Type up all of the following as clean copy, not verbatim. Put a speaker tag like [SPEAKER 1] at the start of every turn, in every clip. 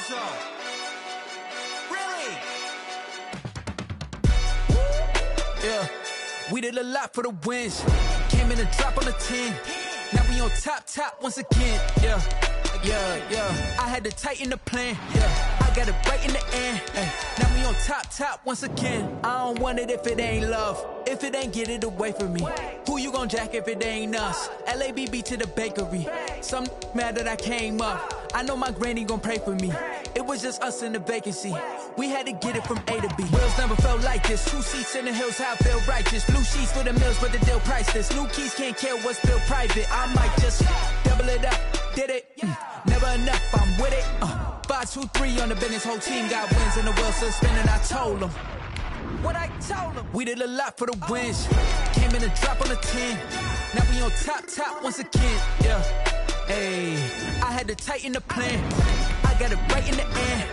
[SPEAKER 1] so. Really?
[SPEAKER 2] Yeah, we did a lot for the wins. Came in a drop on the 10. Now we on top once again. Yeah. I had to tighten the plan. Yeah, I got it right in the end. Now we on top once again. I don't want it if it ain't love. If it ain't, get it away from me. Who you gon' jack if it ain't us? LABB to the bakery. Some mad that I came up. I know my granny gon' pray for me. It was just us in the vacancy. We had to get it from A to B. Wheels never felt like this. 2 seats in the hills, how I feel righteous. Blue sheets for the mills, but the deal priceless. New keys can't care what's still private. I might just double it up. Did it? Never enough, I'm with it. 5, 2, 3 on the business. Whole team got wins and the wheels still spinning. I told them what I told them. We did a lot for the wins. Came in a drop on the 10. Now we on top once again. Yeah. Hey, I had to tighten the plan. I got it right in the end.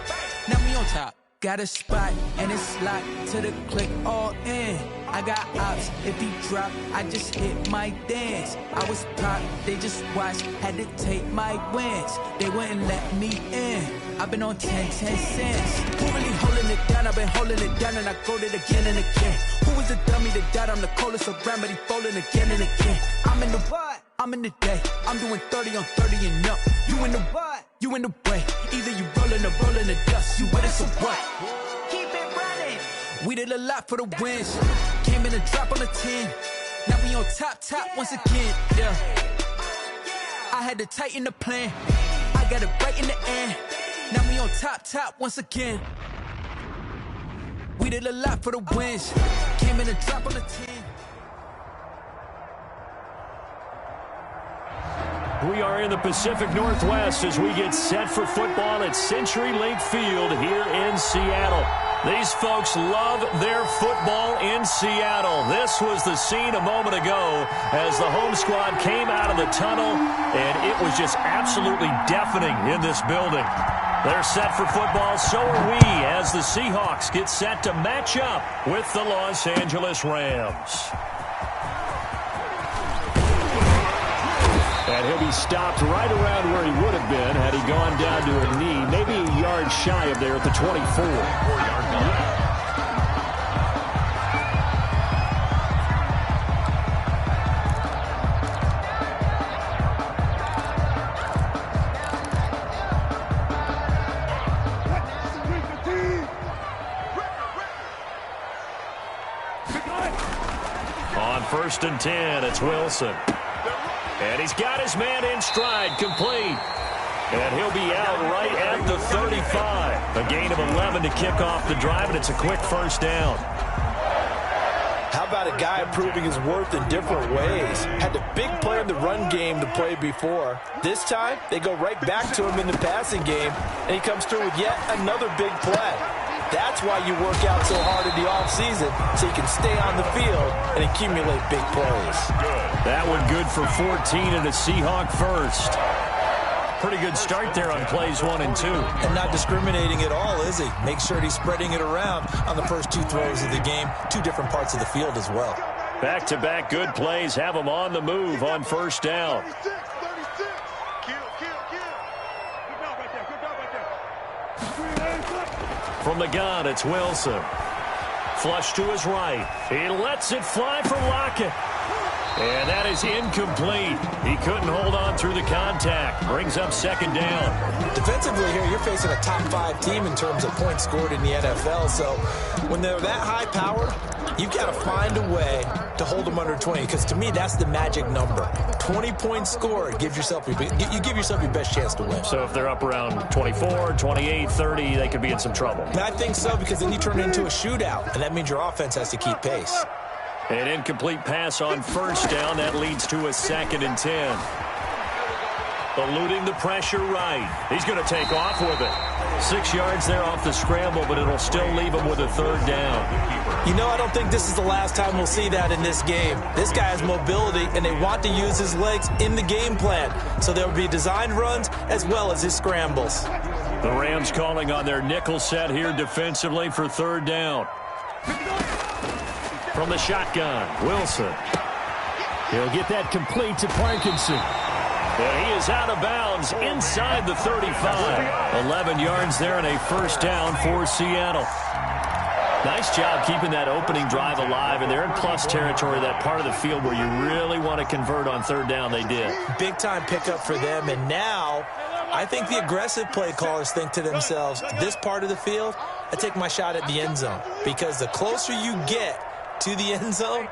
[SPEAKER 2] Now we on top. Got a spot and it's locked to the click all in. I got ops, if he drop, I just hit my dance. I was pop, they just watched, had to take my wins. They wouldn't let me in. I've been on 10 cents. Who really holding it down? I've been holding it down and I go it again and again. Who was the dummy that died? I'm the coldest around, but he folding again and again. I'm in the what? I'm in the day. I'm doing 30 on 30 and up. You in the what? You in the way. Either you rolling or rolling the dust. You with us or what? Keep it running. We did a lot for the wins. Came in a drop on the 10. Now we on top once again. Yeah. I had to tighten the plan. I got it right in the end. Now we on top once again. We did a lot for the wins. Came in a drop on the 10.
[SPEAKER 3] We are in the Pacific Northwest as we get set for football at Century Link Field here in Seattle. These folks love their football in Seattle. This was the scene a moment ago as the home squad came out of the tunnel, and it was just absolutely deafening in this building. They're set for football, so are we, as the Seahawks get set to match up with the Los Angeles Rams. And he'll be stopped right around where he would have been had he gone down to a knee, maybe a yard shy of there at the 24. 4-yard line. On 1st and 10, it's Wilson. And he's got his man in stride, complete. And he'll be out right at the 35. A gain of 11 to kick off the drive, and it's a quick first down.
[SPEAKER 4] How about a guy proving his worth in different ways? Had the big play in the run game to play before. This time, they go right back to him in the passing game, and he comes through with yet another big play. That's why you work out so hard in the offseason, so you can stay on the field and accumulate big plays.
[SPEAKER 3] That one good for 14 and a Seahawk first. Pretty good start there on plays 1 and 2.
[SPEAKER 5] And not discriminating at all, is he? Make sure he's spreading it around on the first 2 throws of the game. 2 different parts of the field as well.
[SPEAKER 3] Back-to-back good plays have him on the move on first down. From the gun, it's Wilson. Flush to his right. He lets it fly for Lockett. And that is incomplete. He couldn't hold on through the contact. Brings up second down.
[SPEAKER 5] Defensively here, you're facing a top 5 team in terms of points scored in the NFL. So when they're that high powered, you've got to find a way to hold them under 20. Because to me, that's the magic number. 20 points scored, you give yourself your best chance to win.
[SPEAKER 3] So if they're up around 24, 28, 30, they could be in some trouble.
[SPEAKER 5] And I think so, because then you turn it into a shootout. And that means your offense has to keep pace.
[SPEAKER 3] An incomplete pass on first down. That leads to a 2nd and 10. Eluding the pressure right. He's going to take off with it. 6 yards there off the scramble, but it'll still leave him with a 3rd down.
[SPEAKER 5] You know, I don't think this is the last time we'll see that in this game. This guy has mobility, and they want to use his legs in the game plan. So there will be designed runs as well as his scrambles.
[SPEAKER 3] The Rams calling on their nickel set here defensively for 3rd down. From the shotgun, Wilson. He'll get that complete to Parkinson. And he is out of bounds inside the 35. 11 yards there and a first down for Seattle. Nice job keeping that opening drive alive, and they're in plus territory, that part of the field where you really want to convert on third down. They did. Big-time pickup for them, and now I think the aggressive play callers think to themselves, this part of the field, I take my shot at the end zone, because the closer you get to the end zone,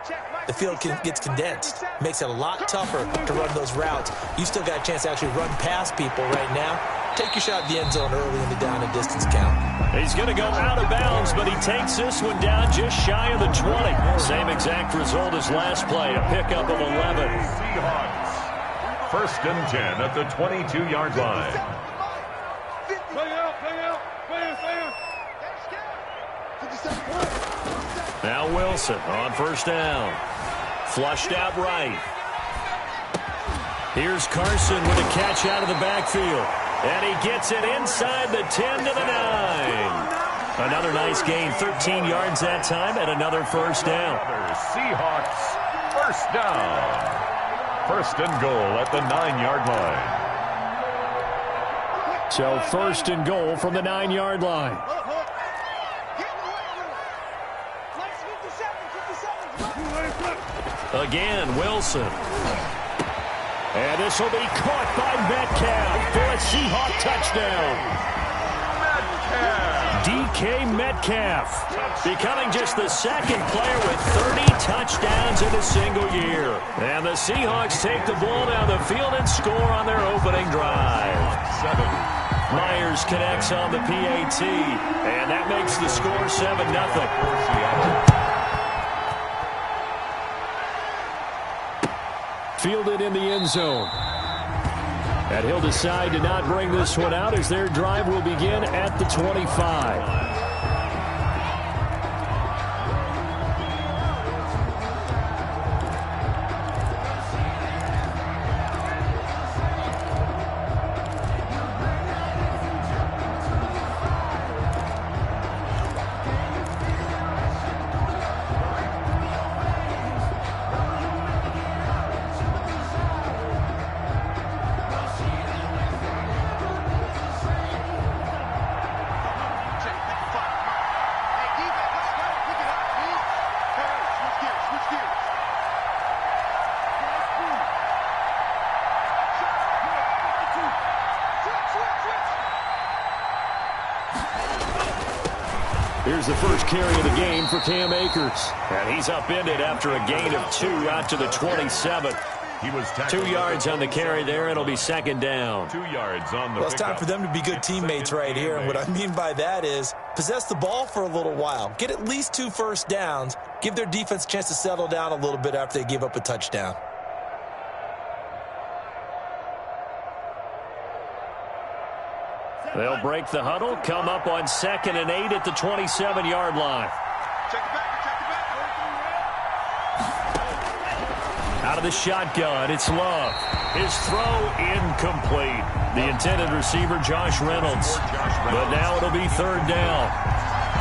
[SPEAKER 3] the field gets condensed. Makes it a lot tougher to run those routes. You still got a chance to actually run past people right now. Take your shot at the end zone early in the down and distance count. He's going to go out of bounds, but he takes this one down just shy of the 20. Same exact result as last play, a pickup of 11.
[SPEAKER 1] Seahawks. First and 10 at the 22-yard line.
[SPEAKER 3] Now Wilson on first down. Flushed out right. Here's Carson with a catch out of the backfield. And he gets it inside the 10 to the 9. Another nice gain, 13 yards that time, and another first down.
[SPEAKER 1] Seahawks, first down. First and goal at the 9-yard line.
[SPEAKER 3] So first and goal from the 9-yard line. Again, Wilson. And this will be caught by Metcalf for a Seahawk touchdown. DK Metcalf becoming just the second player with 30 touchdowns in a single year. And the Seahawks take the ball down the field and score on their opening drive. Myers connects on the PAT, and that makes the score 7-0. Fielded in the end zone. And he'll decide to not bring this one out as their drive will begin at the 25. Here's the first carry of the game for Cam Akers. And he's upended after a gain of 2 out to the 27.
[SPEAKER 1] He was
[SPEAKER 3] 2 yards on the carry there. It'll be second down.
[SPEAKER 1] 2 yards on the
[SPEAKER 5] Well, it's time for them to be good teammates right here. And what I mean by that is possess the ball for a little while. Get at least 2 first downs. Give their defense a chance to settle down a little bit after they give up a touchdown.
[SPEAKER 3] They'll break the huddle, come up on 2nd and 8 at the 27-yard line. Out of the shotgun, it's Love. His throw incomplete. The intended receiver, Josh Reynolds. But now it'll be third down.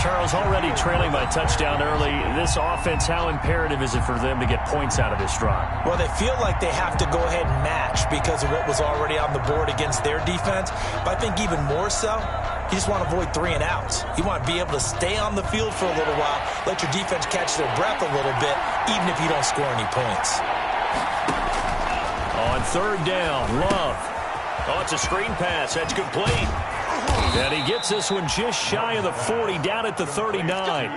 [SPEAKER 3] Charles, already trailing by touchdown early. This offense, how imperative is it for them to get points out of this drive?
[SPEAKER 5] Well, they feel like they have to go ahead and match because of what was already on the board against their defense. But I think even more so, you just want to avoid 3 and outs. You want to be able to stay on the field for a little while, let your defense catch their breath a little bit, even if you don't score any points.
[SPEAKER 3] On third down, Love. Oh, it's a screen pass. That's complete. And he gets this one just shy of the 40, down at the 39.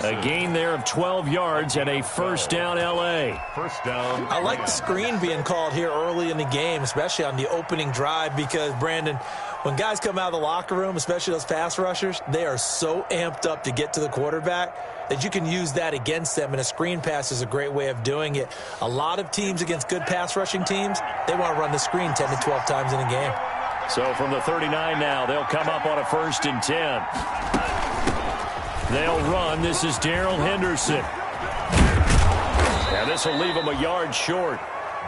[SPEAKER 3] A gain there of 12 yards and a first down, L.A.
[SPEAKER 1] First down.
[SPEAKER 5] I like the screen being called here early in the game, especially on the opening drive, because, Brandon, when guys come out of the locker room, especially those pass rushers, they are so amped up to get to the quarterback that you can use that against them, and a screen pass is a great way of doing it. A lot of teams against good pass rushing teams, they want to run the screen 10 to 12 times in a game.
[SPEAKER 3] So from the 39 now, they'll come up on a 1st and 10. They'll run. This is Darrell Henderson. And this will leave him a yard short.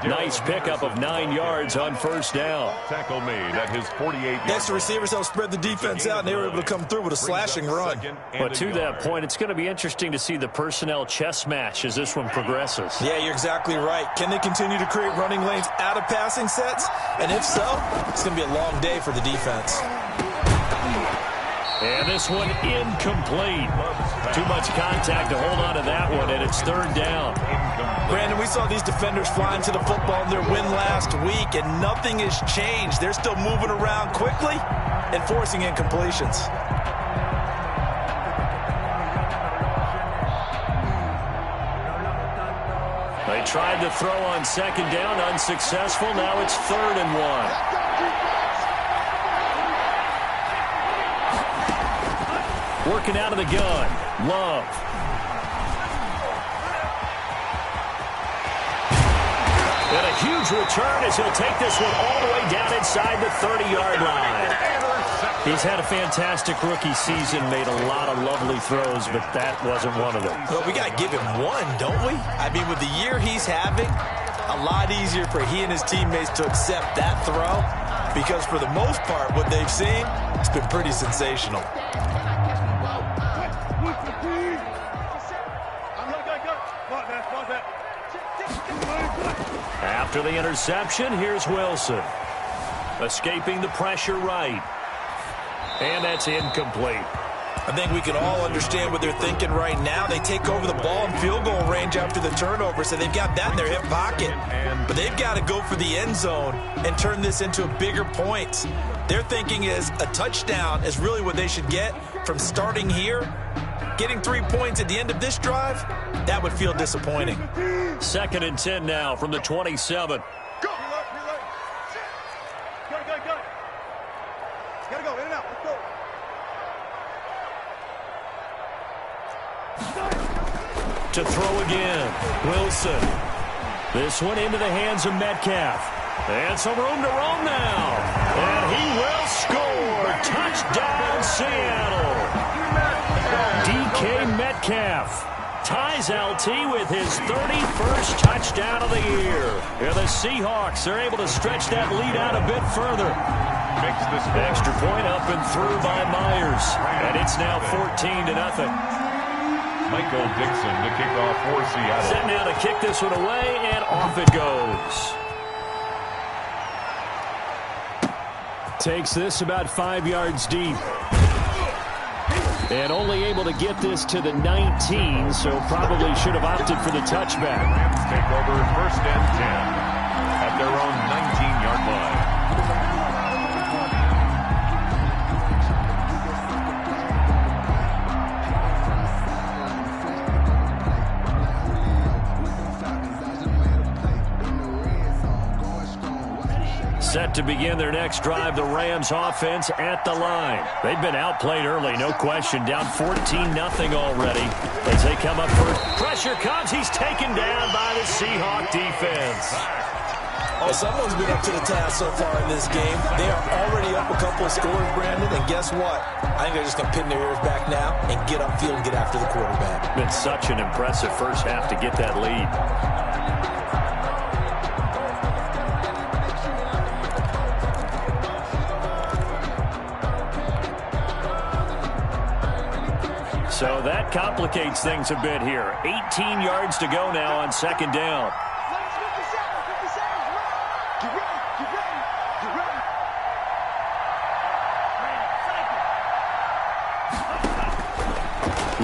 [SPEAKER 3] Nice pickup of 9 yards on first down.
[SPEAKER 1] Tackle made at his 48-yard
[SPEAKER 5] Yes, the receivers helped spread the defense out, and they were able to come through with a slashing run.
[SPEAKER 3] But to that point, it's going to be interesting to see the personnel chess match as this one progresses.
[SPEAKER 5] Yeah, you're exactly right. Can they continue to create running lanes out of passing sets? And if so, it's going to be a long day for the defense.
[SPEAKER 3] And this one incomplete. Too much contact to hold on to that one, and it's third down.
[SPEAKER 5] Brandon, we saw these defenders flying to the football in their win last week, and nothing has changed. They're still moving around quickly and forcing incompletions.
[SPEAKER 3] They tried to throw on second down, unsuccessful. Now it's 3rd and 1. Working out of the gun. Love. And a huge return as he'll take this one all the way down inside the 30-yard line. He's had a fantastic rookie season, made a lot of lovely throws, but that wasn't one of them.
[SPEAKER 5] Well, we got to give him one, don't we? I mean, with the year he's having, a lot easier for he and his teammates to accept that throw because for the most part, what they've seen, it's been pretty sensational.
[SPEAKER 3] After the interception, here's Wilson. Escaping the pressure right. And that's incomplete.
[SPEAKER 5] I think we can all understand what they're thinking right now. They take over the ball in field goal range after the turnover, so they've got that in their hip pocket. But they've got to go for the end zone and turn this into a bigger point. Their thinking is a touchdown is really what they should get from starting here. Getting 3 points at the end of this drive, that would feel disappointing.
[SPEAKER 3] 2nd and 10 now from the 27. To throw again, Wilson. This one into the hands of Metcalf. And some room to roam now. And he will score. Touchdown, Seattle. DK Metcalf ties LT with his 31st touchdown of the year. And the Seahawks are able to stretch that lead out a bit further.
[SPEAKER 1] Makes this
[SPEAKER 3] extra point up and through by Myers. And it's now 14-0.
[SPEAKER 1] Michael Dixon to kick off for Seattle.
[SPEAKER 3] Set now to kick this one away, and off it goes. Takes this about 5 yards deep. And only able to get this to the 19, so probably should have opted for the touchback.
[SPEAKER 1] Rams take over 1st and 10 at their own 19-yard line.
[SPEAKER 3] Set to begin their next drive, the Rams offense at the line. They've been outplayed early, no question. Down 14-0 already as they come up first. Pressure comes. He's taken down by the Seahawk defense.
[SPEAKER 5] Well, someone's been up to the task so far in this game. They are already up a couple of scores, Brandon, and guess what? I think they're just going to pin their ears back now and get upfield and get after the quarterback.
[SPEAKER 3] Been such an impressive first half to get that lead. So that complicates things a bit here. 18 yards to go now on 2nd down.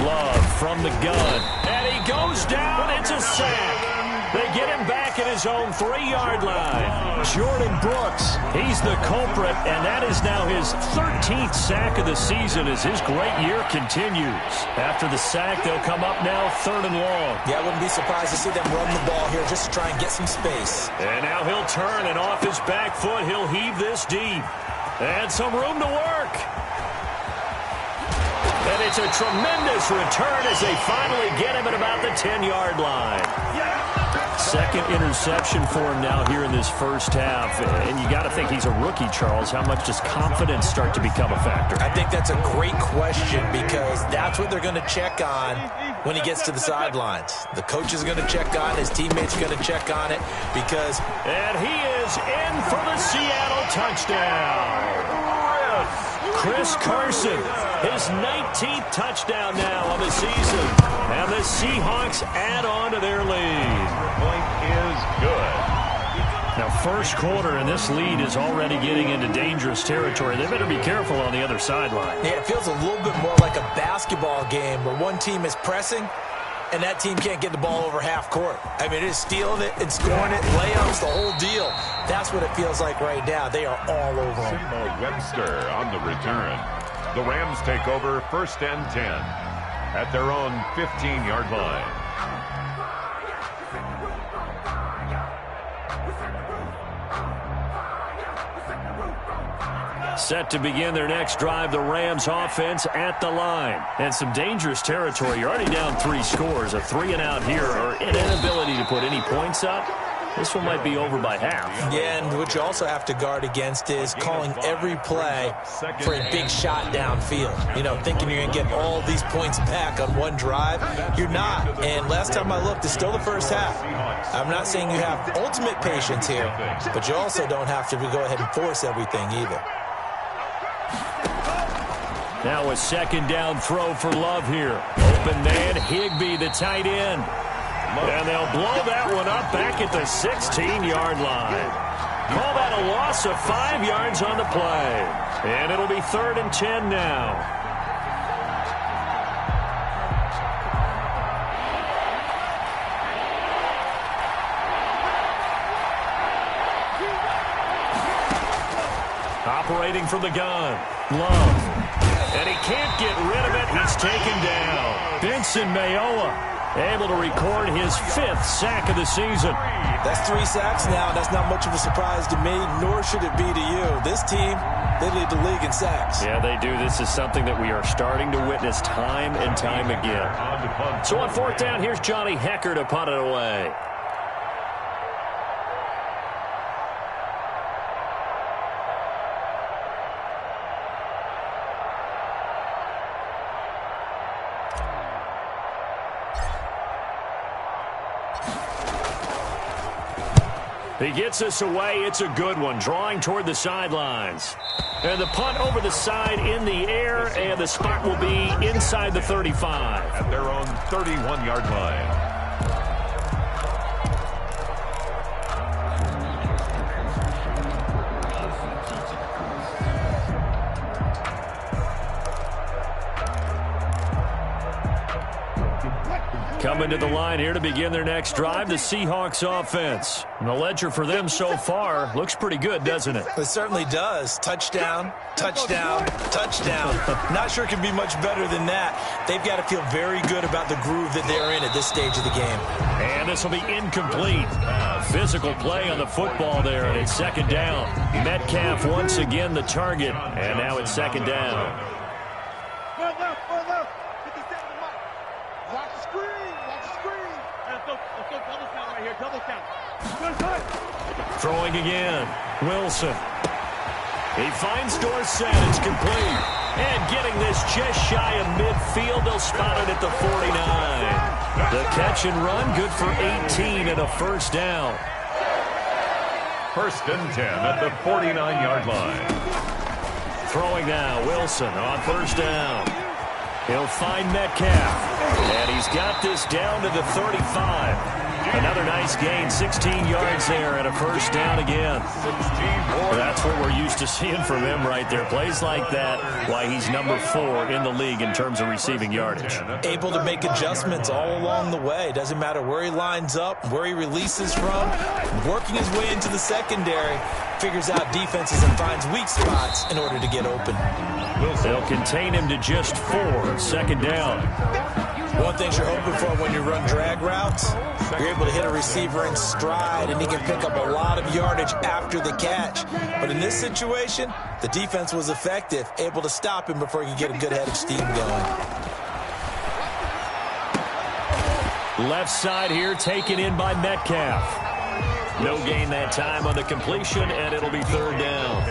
[SPEAKER 3] Love from the gun. And he goes down. It's a sack. They get him back at his own 3-yard line. Jordan Brooks, he's the culprit, and that is now his 13th sack of the season as his great year continues. After the sack, they'll come up now 3rd and long.
[SPEAKER 5] Yeah, I wouldn't be surprised to see them run the ball here just to try and get some space.
[SPEAKER 3] And now he'll turn, and off his back foot, he'll heave this deep. And some room to work. And it's a tremendous return as they finally get him at about the 10-yard line. Second interception for him now here in this first half. And you got to think he's a rookie, Charles. How much does confidence start to become a factor?
[SPEAKER 5] I think that's a great question because that's what they're going to check on when he gets to the sidelines. The coach is going to check on, his teammates are going to check on it because...
[SPEAKER 3] And he is in for the Seattle touchdown. Chris Carson, his 19th touchdown now of the season. And the Seahawks add on to their lead.
[SPEAKER 1] Point is good.
[SPEAKER 3] Now, first quarter, and this lead is already getting into dangerous territory. They better be careful on the other sideline.
[SPEAKER 5] Yeah, it feels a little bit more like a basketball game where one team is pressing and that team can't get the ball over half court. I mean, it is stealing it and scoring it, layups, the whole deal. That's what it feels like right now. They are all over them.
[SPEAKER 1] Webster on the return. The Rams take over 1st and 10 at their own 15-yard line.
[SPEAKER 3] Set to begin their next drive, the Rams offense at the line. And some dangerous territory. You're already down 3 scores. A 3-and-out here or an inability to put any points up. This one might be over by half.
[SPEAKER 5] Yeah, and what you also have to guard against is calling every play for a big shot downfield. You know, thinking you're going to get all these points back on one drive. You're not. And last time I looked, it's still the first half. I'm not saying you have ultimate patience here, but you also don't have to go ahead and force everything either.
[SPEAKER 3] Now a second down throw for Love here. Open man, Higbee, the tight end. And they'll blow that one up back at the 16-yard line. Call that a loss of 5 yards on the play. And it'll be 3rd and 10 now. Operating from the gun, Love. And he can't get rid of it. He's taken down. Benson Mayowa able to record his 5th sack of the season.
[SPEAKER 5] That's 3 sacks now. That's not much of a surprise to me, nor should it be to you. This team, they lead the league in sacks.
[SPEAKER 3] Yeah, they do. This is something that we are starting to witness time and time again. So on 4th down, here's Johnny Hecker to punt it away. He gets us away. It's a good one. Drawing toward the sidelines. And the punt over the side in the air, and the spot will be inside the 35.
[SPEAKER 1] At their own 31-yard line.
[SPEAKER 3] Coming to the line here to begin their next drive, the Seahawks offense. And the ledger for them so far looks pretty good, doesn't it?
[SPEAKER 5] It certainly does. Touchdown, touchdown, touchdown. Not sure it can be much better than that. They've got to feel very good about the groove that they're in at this stage of the game.
[SPEAKER 3] And this will be incomplete. Physical play on the football there, and it's 2nd down. Metcalf once again the target, and now it's 2nd down. Throwing again. Wilson. He finds Dorsett. It's complete. And getting this just shy of midfield. They'll spot it at the 49. The catch and run good for 18 and a 1st down.
[SPEAKER 1] 1st and 10 at the 49-yard line.
[SPEAKER 3] Throwing now. Wilson on 1st down. He'll find Metcalf. And he's got this down to the 35. Another nice gain, 16 yards there and a 1st down again. That's what we're used to seeing from him right there. Plays like that, why he's number 4 in the league in terms of receiving yardage.
[SPEAKER 5] Able to make adjustments all along the way. Doesn't matter where he lines up, where he releases from. Working his way into the secondary, figures out defenses and finds weak spots in order to get open.
[SPEAKER 3] They'll contain him to just 4, 2nd down.
[SPEAKER 5] One thing you're hoping for when you run drag routes, you're able to hit a receiver in stride, and he can pick up a lot of yardage after the catch. But in this situation, the defense was effective, able to stop him before he could get a good head of steam going.
[SPEAKER 3] Left side here taken in by Metcalf. No gain that time on the completion, and it'll be third down.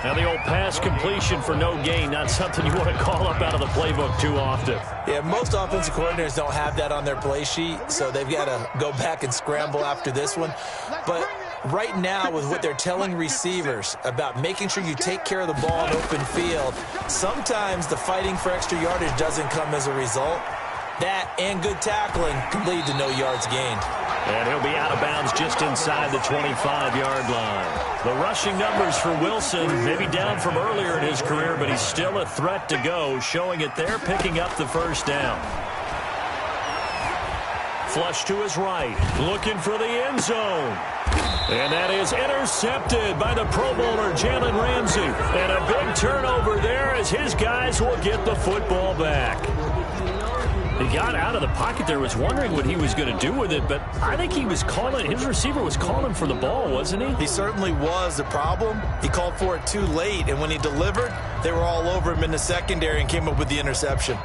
[SPEAKER 3] Now the old pass completion for no gain, not something you want to call up out of the playbook too often.
[SPEAKER 5] Yeah, most offensive coordinators don't have that on their play sheet, so they've got to go back and scramble after this one. But right now, with what they're telling receivers about making sure you take care of the ball in open field, sometimes the fighting for extra yardage doesn't come as a result. That and good tackling can lead to no yards gained.
[SPEAKER 3] And he'll be out of bounds just inside the 25-yard line. The rushing numbers for Wilson, maybe down from earlier in his career, but he's still a threat to go, showing it there, picking up the first down. Flush to his right, looking for the end zone. And that is intercepted by the Pro Bowler, Jalen Ramsey. And a big turnover there as his guys will get the football back. He got out of the pocket there, was wondering what he was going to do with it, but I think he was calling, his receiver was calling for the ball, wasn't he?
[SPEAKER 5] He certainly was. The problem, he called for it too late, and when he delivered, they were all over him in the secondary and came up with the interception.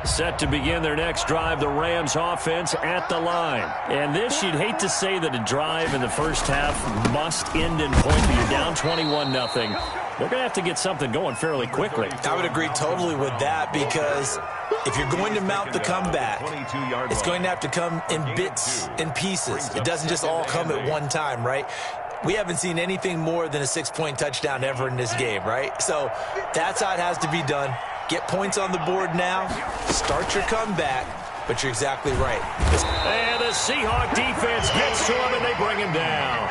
[SPEAKER 3] Set to begin their next drive, the Rams offense at the line. And this, you'd hate to say that a drive in the first half must end in point, but you're down 21-0. They're going to have to get something going fairly quickly.
[SPEAKER 5] I would agree totally with that, because if you're going to mount the comeback, it's going to have to come in bits and pieces. It doesn't just all come at one time, right? We haven't seen anything more than a 6-point touchdown ever in this game, right? So that's how it has to be done. Get points on the board now, start your comeback, but you're exactly right.
[SPEAKER 3] And the Seahawk defense gets to him, and they bring him down.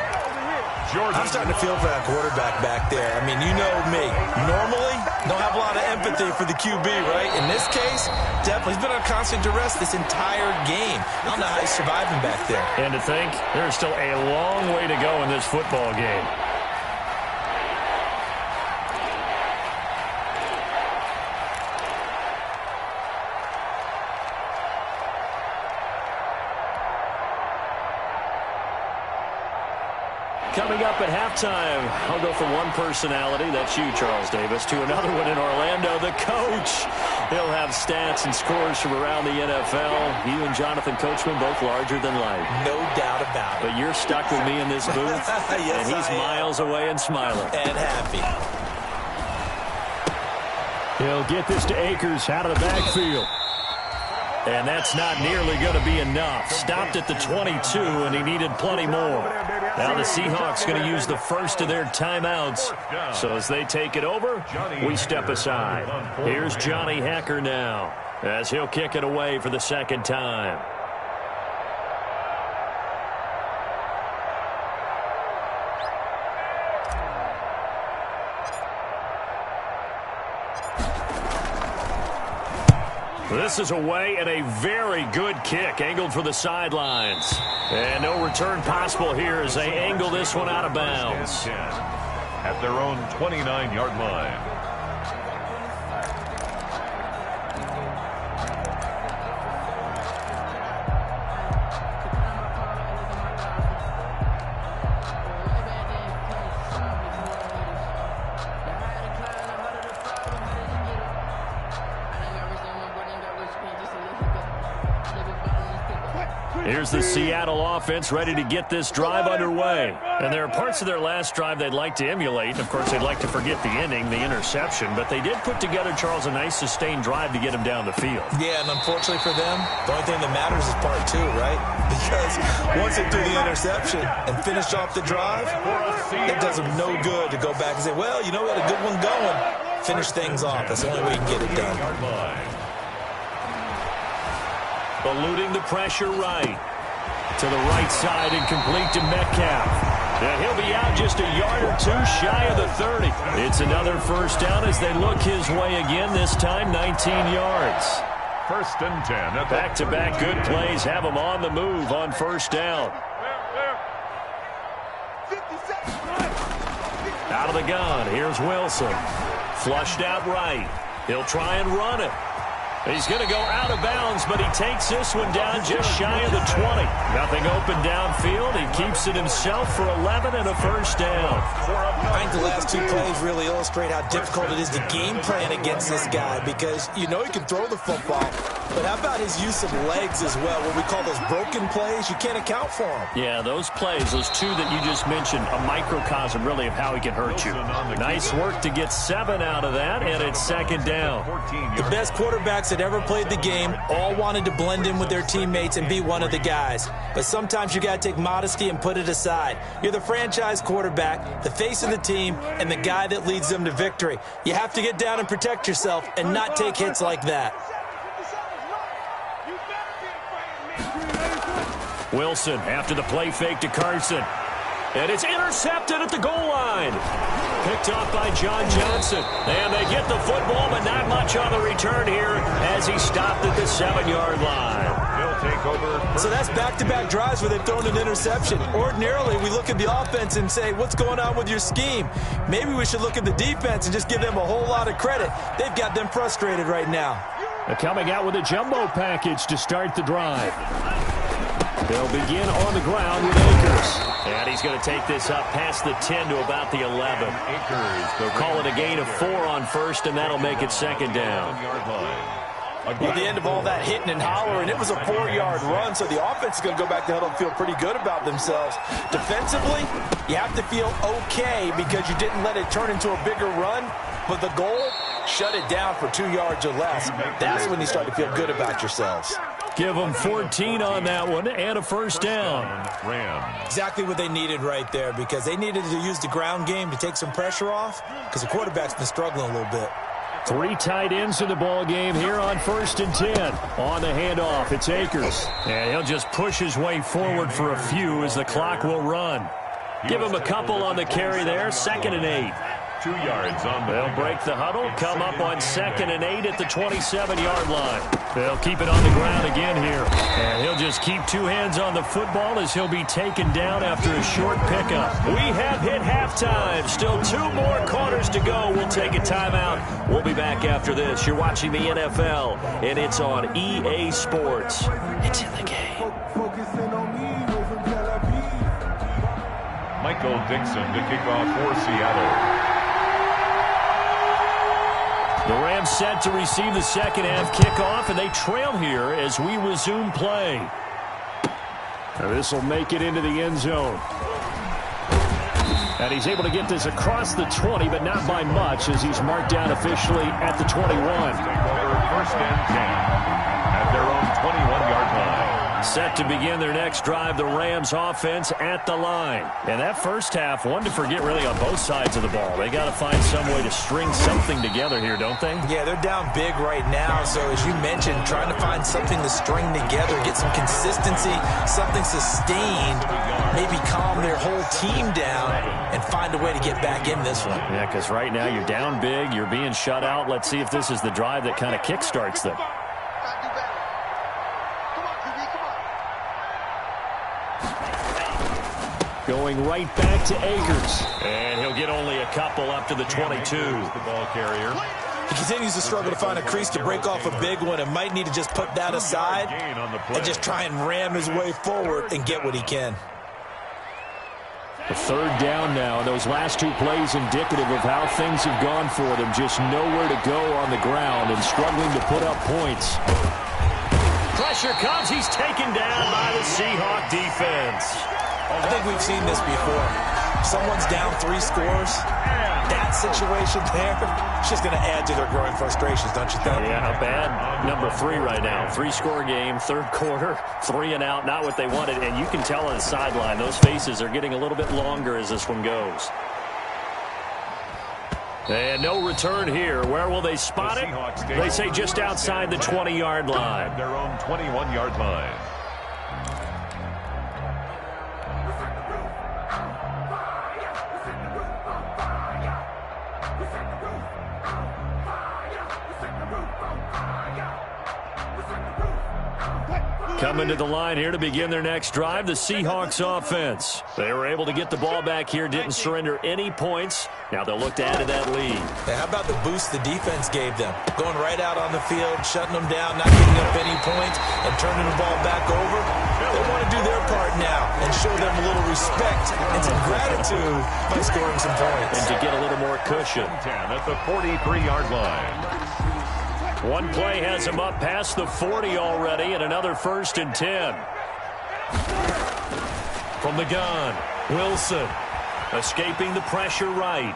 [SPEAKER 5] I'm starting to feel for that quarterback back there. I mean, you know me. Normally, don't have a lot of empathy for the QB, right? In this case, definitely. He's been on constant duress this entire game. I don't know how he's surviving back there.
[SPEAKER 3] And to think, there's still a long way to go in this football game. Coming up at halftime, I'll go from one personality, that's you, Charles Davis, to another one in Orlando, the coach. He'll have stats and scores from around the NFL. You and Jonathan Coachman, both larger than life.
[SPEAKER 5] No doubt about it.
[SPEAKER 3] But you're stuck with me in this booth,
[SPEAKER 5] yes,
[SPEAKER 3] and he's miles away and smiling.
[SPEAKER 5] And happy.
[SPEAKER 3] He'll get this to Akers out of the backfield. And that's not nearly going to be enough. Stopped at the 22, and he needed plenty more. Now the Seahawks going to use the first of their timeouts. So as they take it over, we step aside. Here's Johnny Hacker now, as he'll kick it away for the second time. This is away and a very good kick, angled for the sidelines. And no return possible here as they angle this one out of bounds.
[SPEAKER 1] At their own 29-yard line.
[SPEAKER 3] Here's the Seattle offense ready to get this drive underway. And there are parts of their last drive they'd like to emulate. Of course, they'd like to forget the ending, the interception. But they did put together, Charles, a nice sustained drive to get him down the field.
[SPEAKER 5] Yeah, and unfortunately for them, the only thing that matters is part two, right? Because once they threw the interception and finished off the drive, it does them no good to go back and say, well, you know, we had a good one going. Finish things off. That's the only way you can get it done.
[SPEAKER 3] Eluding the pressure right. To the right side and complete to Metcalf. And he'll be out just a yard or two shy of the 30. It's another first down as they look his way again, this time 19 yards.
[SPEAKER 1] First and 10.
[SPEAKER 3] Back-to-back good plays have them on the move on first down. Out of the gun, here's Wilson. Flushed out right. He'll try and run it. He's going to go out of bounds, but he takes this one down just shy of the 20. Nothing open downfield. He keeps it himself for 11 and a first down.
[SPEAKER 5] I think the last two plays really illustrate how difficult it is to game plan against this guy because you know he can throw the football, but how about his use of legs as well, what we call those broken plays? You can't account for them.
[SPEAKER 3] Yeah, those plays, those two that you just mentioned, a microcosm really of how he can hurt you. Nice work to get 7 out of that, and it's second down.
[SPEAKER 5] The best quarterbacks that ever played the game all wanted to blend in with their teammates and be one of the guys. But sometimes you got to take modesty and put it aside. You're the franchise quarterback, the face of the team, and the guy that leads them to victory. You have to get down and protect yourself and not take hits like that.
[SPEAKER 3] Wilson after the play fake to Carson. And it's intercepted at the goal line. Picked off by John Johnson. And they get the football, but not much on the return here as he stopped at the 7-yard line.
[SPEAKER 1] He'll take over.
[SPEAKER 5] So that's back-to-back drives where they've thrown an interception. Ordinarily, we look at the offense and say, what's going on with your scheme? Maybe we should look at the defense and just give them a whole lot of credit. They've got them frustrated right now.
[SPEAKER 3] They're coming out with a jumbo package to start the drive. They'll begin on the ground with Akers. And he's going to take this up past the 10 to about the 11. They'll call it a gain of 4 on first, and that'll make it second down.
[SPEAKER 4] At the end of all that hitting and hollering, it was a 4-yard run, so the offense is going to go back to huddle and feel pretty good about themselves. Defensively, you have to feel okay because you didn't let it turn into a bigger run, but the goal, shut it down for 2 yards or less. That's when you start to feel good about yourselves.
[SPEAKER 3] Give them 14 on that one and a first down.
[SPEAKER 5] Exactly what they needed right there because they needed to use the ground game to take some pressure off because the quarterback's been struggling a little bit.
[SPEAKER 3] 3 tight ends in the ball game here on 1st and 10. On the handoff, it's Akers. And he'll just push his way forward for a few as the clock will run. Give him a couple on the carry there, 2nd and 8.
[SPEAKER 1] 2 yards on the
[SPEAKER 3] They'll break the huddle, come up on 2nd and 8 at the 27-yard line. They'll keep it on the ground again here. And he'll just keep 2 hands on the football as he'll be taken down after a short pickup. We have hit halftime. Still 2 more quarters to go. We'll take a timeout. We'll be back after this. You're watching the NFL, and it's on EA Sports. It's in the game.
[SPEAKER 1] Michael Dixon to kick off for Seattle.
[SPEAKER 3] The Rams set to receive the second half kickoff, and they trail here as we resume play. This will make it into the end zone. And he's able to get this across the 20, but not by much as he's marked down officially at the 21.
[SPEAKER 1] First and 10 at their own 21-yard line.
[SPEAKER 3] Set to begin their next drive, the Rams offense at the line. And that first half, one to forget really on both sides of the ball. They got to find some way to string something together here, don't they?
[SPEAKER 5] Yeah, they're down big right now. So as you mentioned, trying to find something to string together, get some consistency, something sustained, maybe calm their whole team down and find a way to get back in this one.
[SPEAKER 3] Yeah, because right now you're down big, you're being shut out. Let's see if this is the drive that kind of kickstarts them. Going right back to Akers. And he'll get only a couple up to the 22.
[SPEAKER 1] The ball carrier.
[SPEAKER 5] He continues to struggle to find a crease to break off a big one and might need to just put that aside and just try and ram his way forward and get what he can.
[SPEAKER 3] The 3rd down now. Those last 2 plays indicative of how things have gone for them. Just nowhere to go on the ground and struggling to put up points. Pressure comes. He's taken down by the Seahawk defense.
[SPEAKER 5] I think we've seen this before. Someone's down 3 scores. That situation there, it's just going to add to their growing frustrations, don't you think?
[SPEAKER 3] Yeah, not bad. Number 3 right now. 3-score game, 3rd quarter, 3 and out, not what they wanted. And you can tell on the sideline, those faces are getting a little bit longer as this one goes. And no return here. Where will they spot it? They say just outside the 20-yard line.
[SPEAKER 1] Their own 21-yard line.
[SPEAKER 3] Coming to the line here to begin their next drive, the Seahawks offense. They were able to get the ball back here, didn't surrender any points. Now they'll look to add to that lead.
[SPEAKER 5] Yeah, how about the boost the defense gave them? Going right out on the field, shutting them down, not giving up any points, and turning the ball back over. They want to do their part now and show them a little respect and some gratitude by scoring some points.
[SPEAKER 3] And to get a little more cushion.
[SPEAKER 1] 10 at the 43-yard line.
[SPEAKER 3] One play has him up past the 40 already, and another 1st and 10. From the gun, Wilson escaping the pressure right.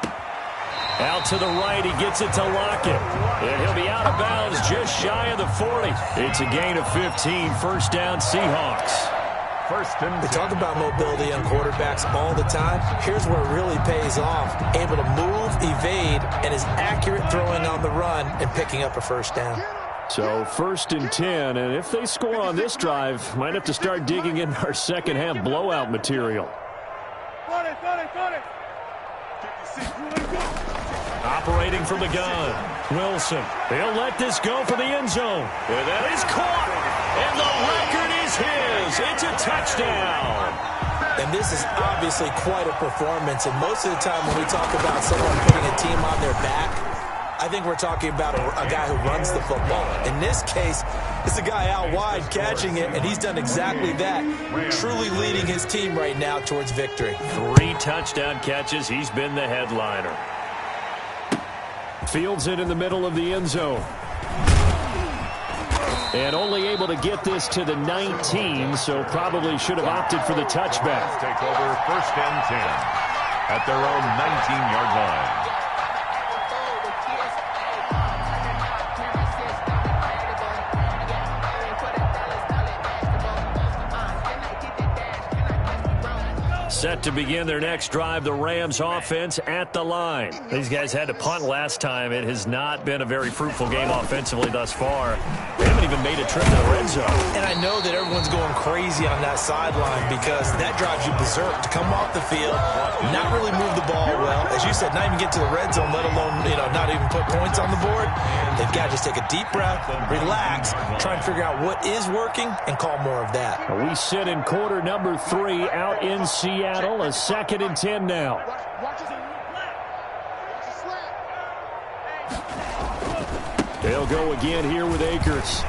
[SPEAKER 3] Out to the right, he gets it to Lockett. And he'll be out of bounds just shy of the 40. It's a gain of 15, 1st down Seahawks.
[SPEAKER 1] 1st and 10.
[SPEAKER 5] We talk about mobility on quarterbacks all the time. Here's where it really pays off. Able to move, evade, and is accurate throwing on the run and picking up a 1st down.
[SPEAKER 3] So 1st and 10, and if they score on this drive, might have to start digging in our second half blowout material. Operating from the gun, Wilson. He'll let this go for the end zone. And that is caught, and the record is his. It's a touchdown.
[SPEAKER 5] And this is obviously quite a performance. And most of the time when we talk about someone putting a team on their back, I think we're talking about a guy who runs the football. In this case, it's a guy out wide catching it, and he's done exactly that, truly leading his team right now towards victory.
[SPEAKER 3] 3 touchdown catches. He's been the headliner. Fields it in the middle of the end zone. And only able to get this to the 19, so probably should have opted for the touchback.
[SPEAKER 1] Take over 1st and 10 at their own 19-yard line.
[SPEAKER 3] Set to begin their next drive, the Rams offense at the line. These guys had to punt last time. It has not been a very fruitful game offensively thus far. They haven't even made a trip to the red zone.
[SPEAKER 5] And I know that everyone's going crazy on that sideline because that drives you berserk to come off the field, not really move the ball well. As you said, not even get to the red zone, let alone, not even put points on the board. They've got to just take a deep breath, relax, try and figure out what is working, and call more of that.
[SPEAKER 3] We sit in quarter number 3 out in Seattle. A 2nd and 10 now. They'll go again here with Akers.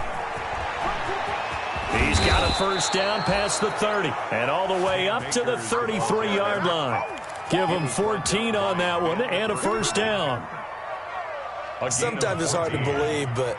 [SPEAKER 3] He's got a 1st down past the 30 and all the way up to the 33-yard line. Give him 14 on that one and a 1st down.
[SPEAKER 5] Sometimes it's hard to believe, but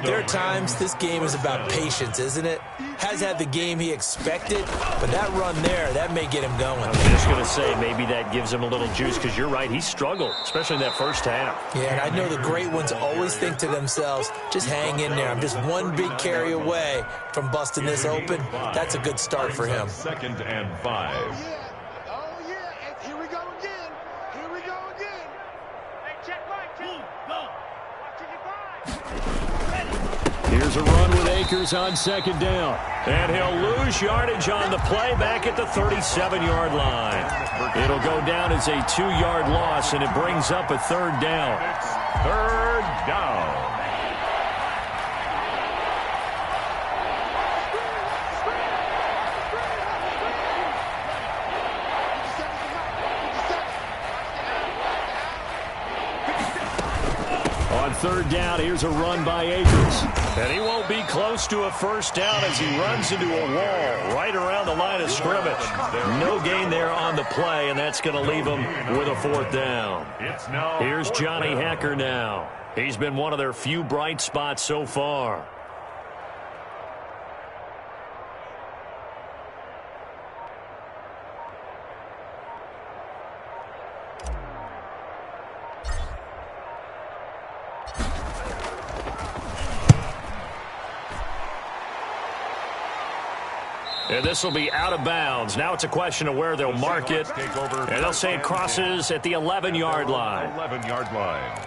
[SPEAKER 5] there are times this game is about patience, isn't it? Has had the game he expected, but that run there, that may get him going.
[SPEAKER 3] I'm just going to say maybe that gives him a little juice because you're right, he struggled, especially in that 1st half.
[SPEAKER 5] Yeah, and I know the great ones always think to themselves, just hang in there. I'm just one big carry away from busting this open. That's a good start for him.
[SPEAKER 1] 2nd and 5.
[SPEAKER 3] Here's a run with Akers on 2nd down. And he'll lose yardage on the play back at the 37-yard line. It'll go down as a 2-yard loss, and it brings up a 3rd down.
[SPEAKER 1] 3rd down.
[SPEAKER 3] On 3rd down, here's a run by Akers. And he won't be close to a 1st down as he runs into a wall right around the line of scrimmage. No gain there on the play, and that's going to leave him with a 4th down. Here's Johnny Hekker now. He's been one of their few bright spots so far. And this will be out of bounds. Now it's a question of where they'll mark it. And they'll say it crosses at the 11-yard line.
[SPEAKER 1] 11-yard line.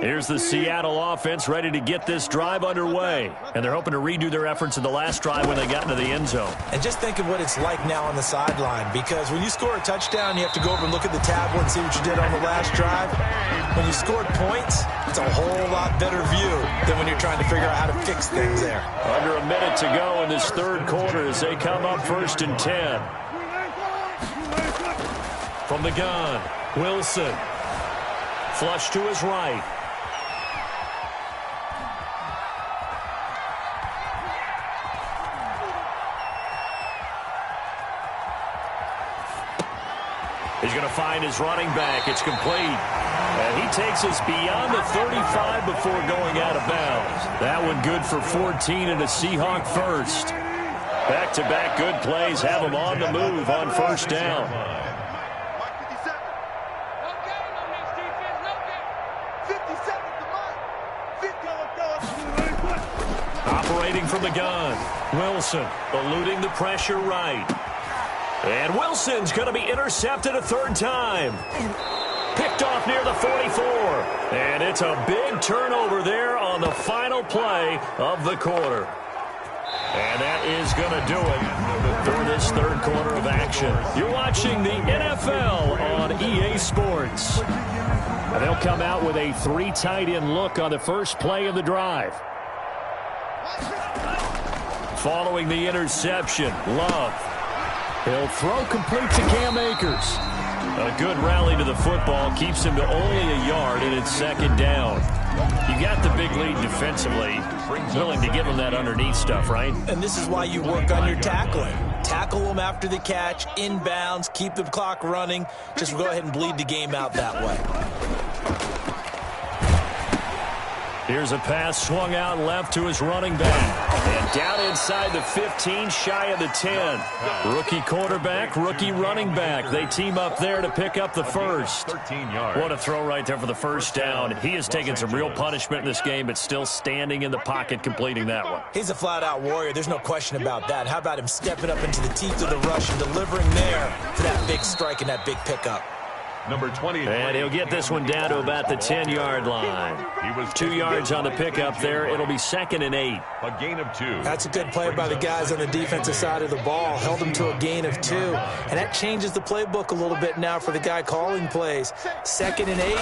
[SPEAKER 3] Here's the Seattle offense ready to get this drive underway. And they're hoping to redo their efforts in the last drive when they got into the end zone.
[SPEAKER 5] And just think of what it's like now on the sideline, because when you score a touchdown, you have to go over and look at the tablet and see what you did on the last drive. When you scored points, it's a whole lot better view than when you're trying to figure out how to fix things there.
[SPEAKER 3] Under a minute to go in this third quarter as they come up 1st and 10. From the gun, Wilson. Flush to his right. He's going to find his running back. It's complete. And he takes us beyond the 35 before going out of bounds. That one good for 14 and a Seahawk first. Back-to-back good plays have him on the move on 1st down. Operating from the gun. Wilson eluding the pressure right. And Wilson's going to be intercepted a 3rd time. Picked off near the 44. And it's a big turnover there on the final play of the quarter. And that is going to do it for this third quarter of action. You're watching the NFL on EA Sports. And they'll come out with a 3 tight end look on the first play of the drive. Following the interception, Love. He'll throw complete to Cam Akers. A good rally to the football keeps him to only a yard, and it's 2nd down. You got the big lead defensively. Willing to give him that underneath stuff, right?
[SPEAKER 5] And this is why you work on your tackling. Tackle them after the catch, inbounds, keep the clock running. Just go ahead and bleed the game out that way.
[SPEAKER 3] Here's a pass swung out left to his running back. And down inside the 15, shy of the 10. Rookie quarterback, rookie running back. They team up there to pick up the first.
[SPEAKER 1] 13 yards.
[SPEAKER 3] What a throw right there for the first down. He has taken some real punishment in this game, but still standing in the pocket completing that one.
[SPEAKER 5] He's a flat-out warrior. There's no question about that. How about him stepping up into the teeth of the rush and delivering there for that big strike and that big pickup?
[SPEAKER 1] Number 20.
[SPEAKER 3] And he'll get this one down to about the 10-yard line.
[SPEAKER 1] He was
[SPEAKER 3] 2 yards on the pickup there. It'll be 2nd and 8.
[SPEAKER 1] A gain of 2.
[SPEAKER 5] That's a good play by the guys on the defensive side of the ball. Held him to a gain of 2. And that changes the playbook a little bit now for the guy calling plays. 2nd and 8.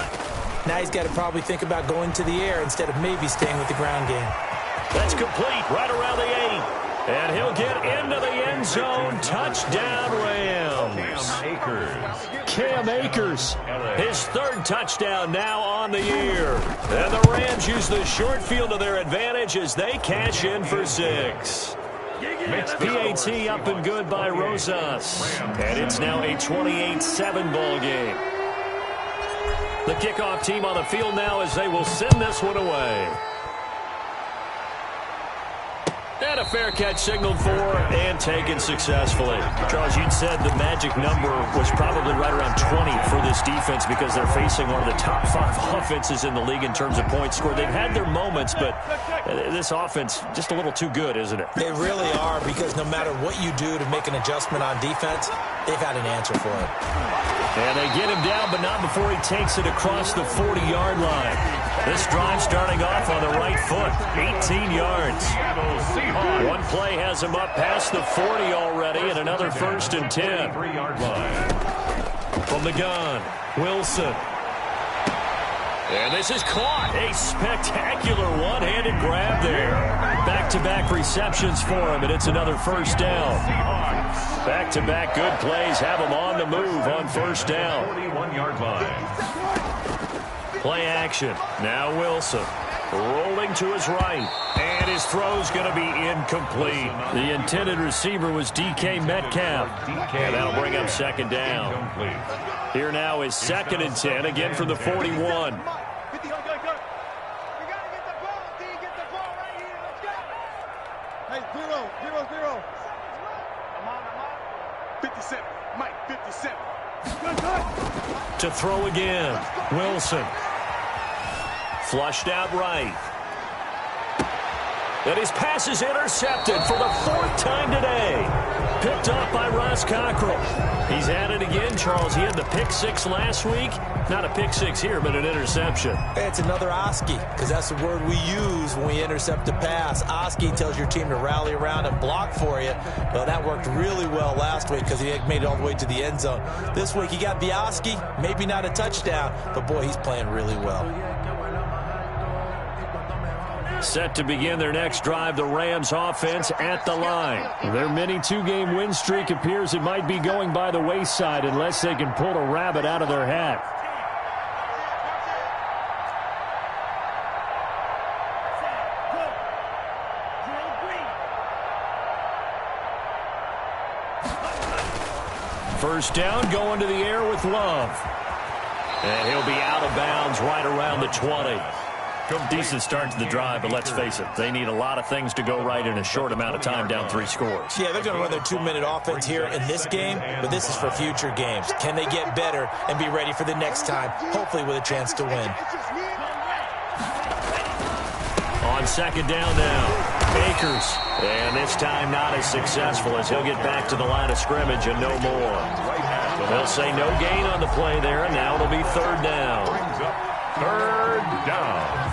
[SPEAKER 5] Now he's got to probably think about going to the air instead of maybe staying with the ground game.
[SPEAKER 3] That's complete right around the 8. And he'll get into the end zone. Touchdown, Rams. Cam Akers. His 3rd touchdown now on the year. And the Rams use the short field to their advantage as they cash in for 6. PAT up and good by Rosas. And it's now a 28-7 ball game. The kickoff team on the field now as they will send this one away. And a fair catch signaled for and taken successfully. Charles, you'd said the magic number was probably right around 20 for this defense because they're facing one of the top 5 offenses in the league in terms of points scored. They've had their moments, but this offense just a little too good, isn't it?
[SPEAKER 5] They really are, because no matter what you do to make an adjustment on defense, they've had an answer for it.
[SPEAKER 3] And they get him down, but not before he takes it across the 40-yard line. This drive starting off on the right foot, 18 yards. One play has him up past the 40 already, and another 1st and 10.
[SPEAKER 1] 3-yard line.
[SPEAKER 3] From the gun, Wilson. And this is caught. A spectacular one-handed grab there. Back-to-back receptions for him, and it's another 1st down. Back-to-back good plays have him on the move on 1st down.
[SPEAKER 1] 41-yard line.
[SPEAKER 3] Play action. Now Wilson. Rolling to his right. And his throw's going to be incomplete. The intended receiver was DK Metcalf. And that'll bring up 2nd down. Here now is 2nd and 10, again from the 41.
[SPEAKER 6] Hey, 0-0-0. 57. Mike, 57.
[SPEAKER 3] To throw again. Wilson. Flushed out right. And his pass is intercepted for the 4th time today. picked off by Ross Cockrell. He's at it again, Charles. He had the pick six last week. Not a pick six here, but an interception.
[SPEAKER 5] Hey, it's another Oski, because that's the word we use when we intercept a pass. Oski tells your team to rally around and block for you. Well, that worked really well last week because he made it all the way to the end zone. This week he got the Oski, maybe not a touchdown, but boy, he's playing really well.
[SPEAKER 3] Set to begin their next drive, the Rams offense at the line. Their mini two-game win streak appears it might be going by the wayside unless they can pull a rabbit out of their hat. First down, going to the air with Love. And he'll be out of bounds right around the 20. Decent start to the drive, but let's face it, they need a lot of things to go right in a short amount of time, down 3 scores.
[SPEAKER 5] Yeah, they're going to run their 2-minute offense here in this game, but this is for future games. Can they get better and be ready for the next time, hopefully with a chance to win?
[SPEAKER 3] On second down now, Akers. And this time not as successful as he'll get back to the line of scrimmage and no more. They'll say no gain on the play there, and now it'll be third down.
[SPEAKER 1] Third down.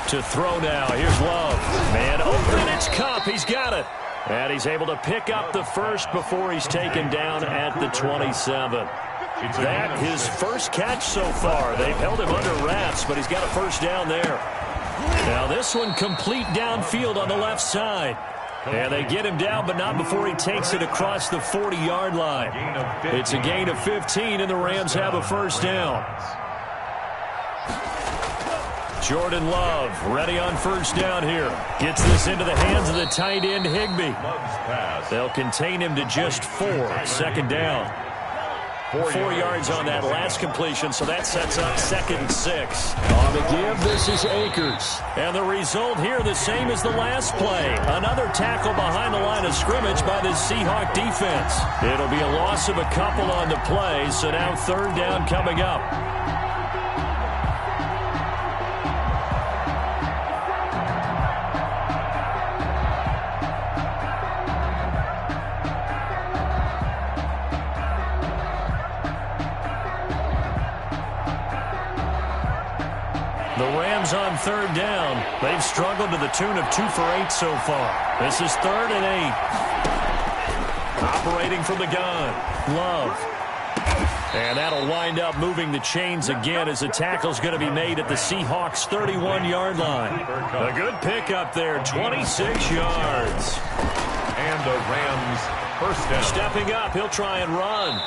[SPEAKER 3] To throw now. Here's Love. Man open, and it's Cup. He's got it. And he's able to pick up the first before he's taken down at the 27. That his first catch so far. They've held him under wraps, but he's got a first down there. Now this one complete downfield on the left side. And they get him down, but not before he takes it across the 40-yard line. It's a gain of 15, and the Rams have a first down. Jordan Love ready on first down here. Gets this into the hands of the tight end, Higbee. They'll contain him to just 4. Second down. 4 yards on that last completion, so that sets up 2nd and 6. On the give, this is Akers. And the result here the same as the last play. Another tackle behind the line of scrimmage by the Seahawk defense. It'll be a loss of a couple on the play, so now third down coming up. On third down, they've struggled to the tune of 2 for 8 so far. This is 3rd and 8. Operating from the gun, Love. And that'll wind up moving the chains again as the tackle's going to be made at the Seahawks' 31-yard line. A good pickup there, 26 yards.
[SPEAKER 1] And the Rams first down.
[SPEAKER 3] Stepping up, he'll try and run.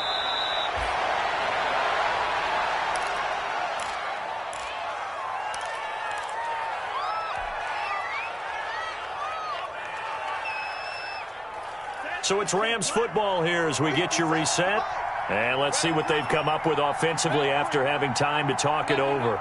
[SPEAKER 3] So it's Rams football here as we get you reset. And let's see what they've come up with offensively after having time to talk it over.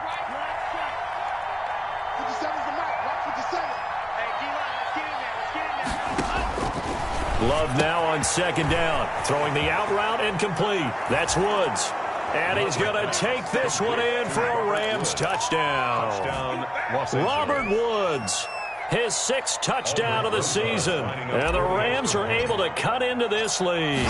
[SPEAKER 3] Love now on second down. Throwing the out route incomplete. That's Woods. And he's going to take this one in for a Rams touchdown. Robert Woods. His 6th touchdown of the season. And the Rams are able to cut into this lead.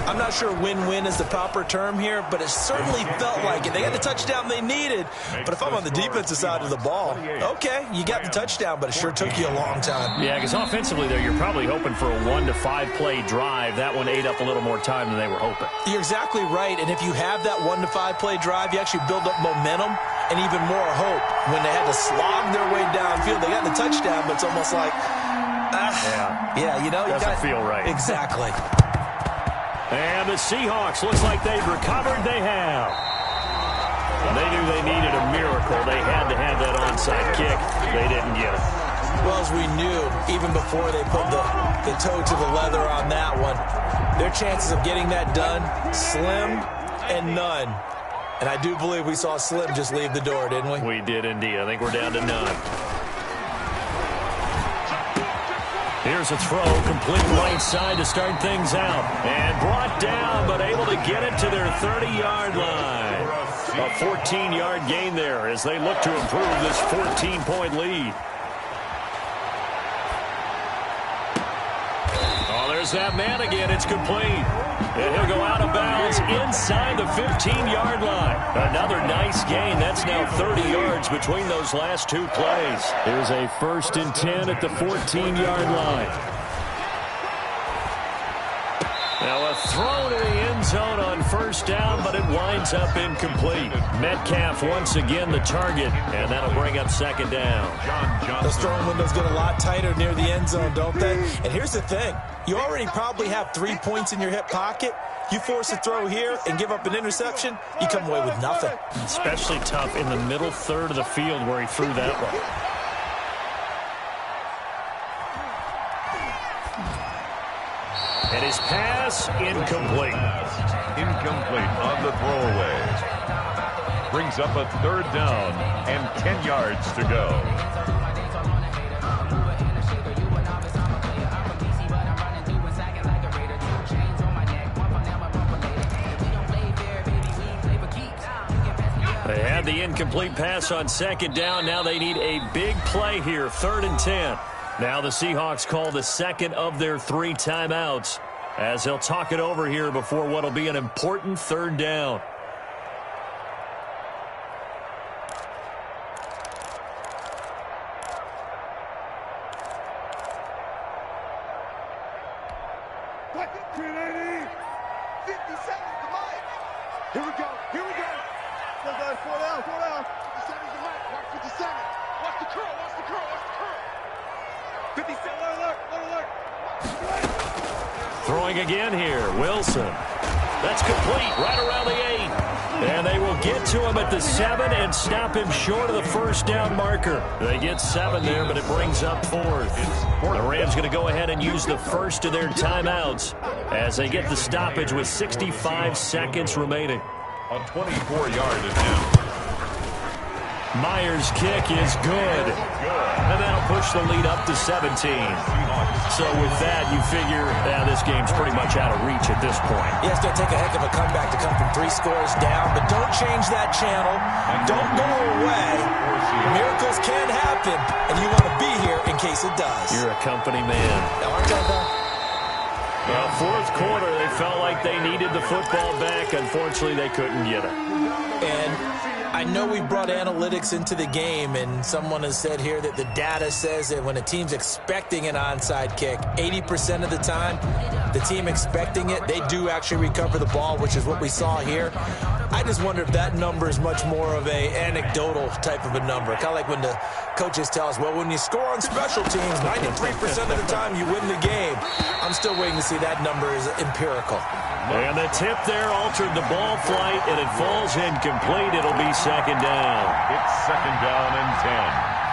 [SPEAKER 5] I'm not sure win-win is the proper term here, but it certainly felt like it. They got the touchdown they needed, but if I'm on the defensive side of the ball, okay, you got the touchdown, but it sure took you a long time.
[SPEAKER 3] Yeah, because offensively, though, you're probably hoping for a 1 to 5 play drive. That one ate up a little more time than they were hoping.
[SPEAKER 5] You're exactly right, and if you have that 1 to 5 play drive, you actually build up momentum and even more hope. When they had to slog their way downfield, they got the touchdown, but it's almost like, yeah, you know,
[SPEAKER 3] doesn't feel right.
[SPEAKER 5] Exactly.
[SPEAKER 3] And the Seahawks, looks like they've recovered. They have. They knew they needed a miracle. They had to have that onside kick. They didn't get it.
[SPEAKER 5] Well, as we knew, even before they put the toe to the leather on that one, their chances of getting that done, slim and none. And I do believe we saw Slim just leave the door, didn't we?
[SPEAKER 3] We did indeed. I think we're down to none. Here's a throw, complete right side to start things out. And brought down, but able to get it to their 30-yard line. A 14-yard gain there as they look to improve this 14-point lead. Oh, there's that man again. It's complete. And he'll go out of bounds inside the 15-yard line. Another nice gain. That's now 30 yards between those last two plays. Here's a 1st and 10 at the 14-yard line. Now a throw to the end zone on 1st down, but it winds up incomplete. Metcalf once again the target, and that'll bring up 2nd down.
[SPEAKER 5] Those throwing windows get a lot tighter near the end zone, don't they? And here's the thing. You already probably have 3 points in your hip pocket. You force a throw here and give up an interception, you come away with nothing.
[SPEAKER 3] Especially tough in the middle third of the field where he threw that one. And his pass, incomplete.
[SPEAKER 1] Incomplete on the throwaway. Brings up a 3rd down and 10 yards to go.
[SPEAKER 3] They had the incomplete pass on 2nd down. Now they need a big play here, 3rd and 10. Now the Seahawks call the 2nd of their 3 timeouts as they'll talk it over here before what will be an important 3rd down.
[SPEAKER 6] Here we go. Here we go. Go, guys. 4 down. 4 down. 57's the mic. Watch 57. Watch the curl. Watch the curl. Watch the curl. 57. Alert. Alert.
[SPEAKER 3] Throwing again here. Wilson. That's complete right around the 8. And they will get to him at the 7 and stop him short of the 1st down marker. They get 7 there, but it brings up 4th. The Rams going to go ahead and use the 1st of their timeouts as they get the stoppage with 65 seconds remaining.
[SPEAKER 1] A 24-yard attempt.
[SPEAKER 3] Myers' kick is good. And that'll push the lead up to 17. So with that, you figure this game's pretty much out of reach at this point.
[SPEAKER 5] Yeah, it's going to take a heck of a comeback to come from 3 scores down, but don't change that channel. Don't go away. Miracles can happen, and you want to be here in case it does.
[SPEAKER 3] You're a company man.
[SPEAKER 5] Aren't I, though?
[SPEAKER 3] Well, 4th quarter, they felt like they needed the football back. Unfortunately, they couldn't get it.
[SPEAKER 5] And I know we brought analytics into the game, and someone has said here that the data says that when a team's expecting an onside kick, 80% of the time, the team expecting it, they do actually recover the ball, which is what we saw here. I just wonder if that number is much more of a anecdotal type of a number. Kind of like when the coaches tell us, well, when you score on special teams, 93% of the time you win the game. I'm still waiting to see that number is empirical.
[SPEAKER 3] And the tip there altered the ball flight, and it falls incomplete. It'll be 2nd down.
[SPEAKER 1] It's 2nd down and 10.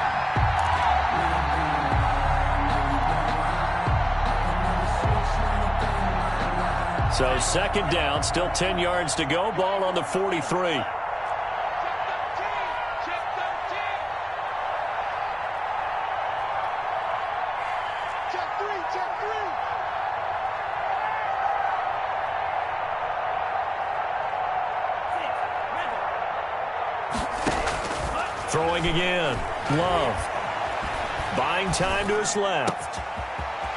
[SPEAKER 3] So 2nd down, still 10 yards to go. Ball on the 43. Throwing again. Love. Buying time to his left.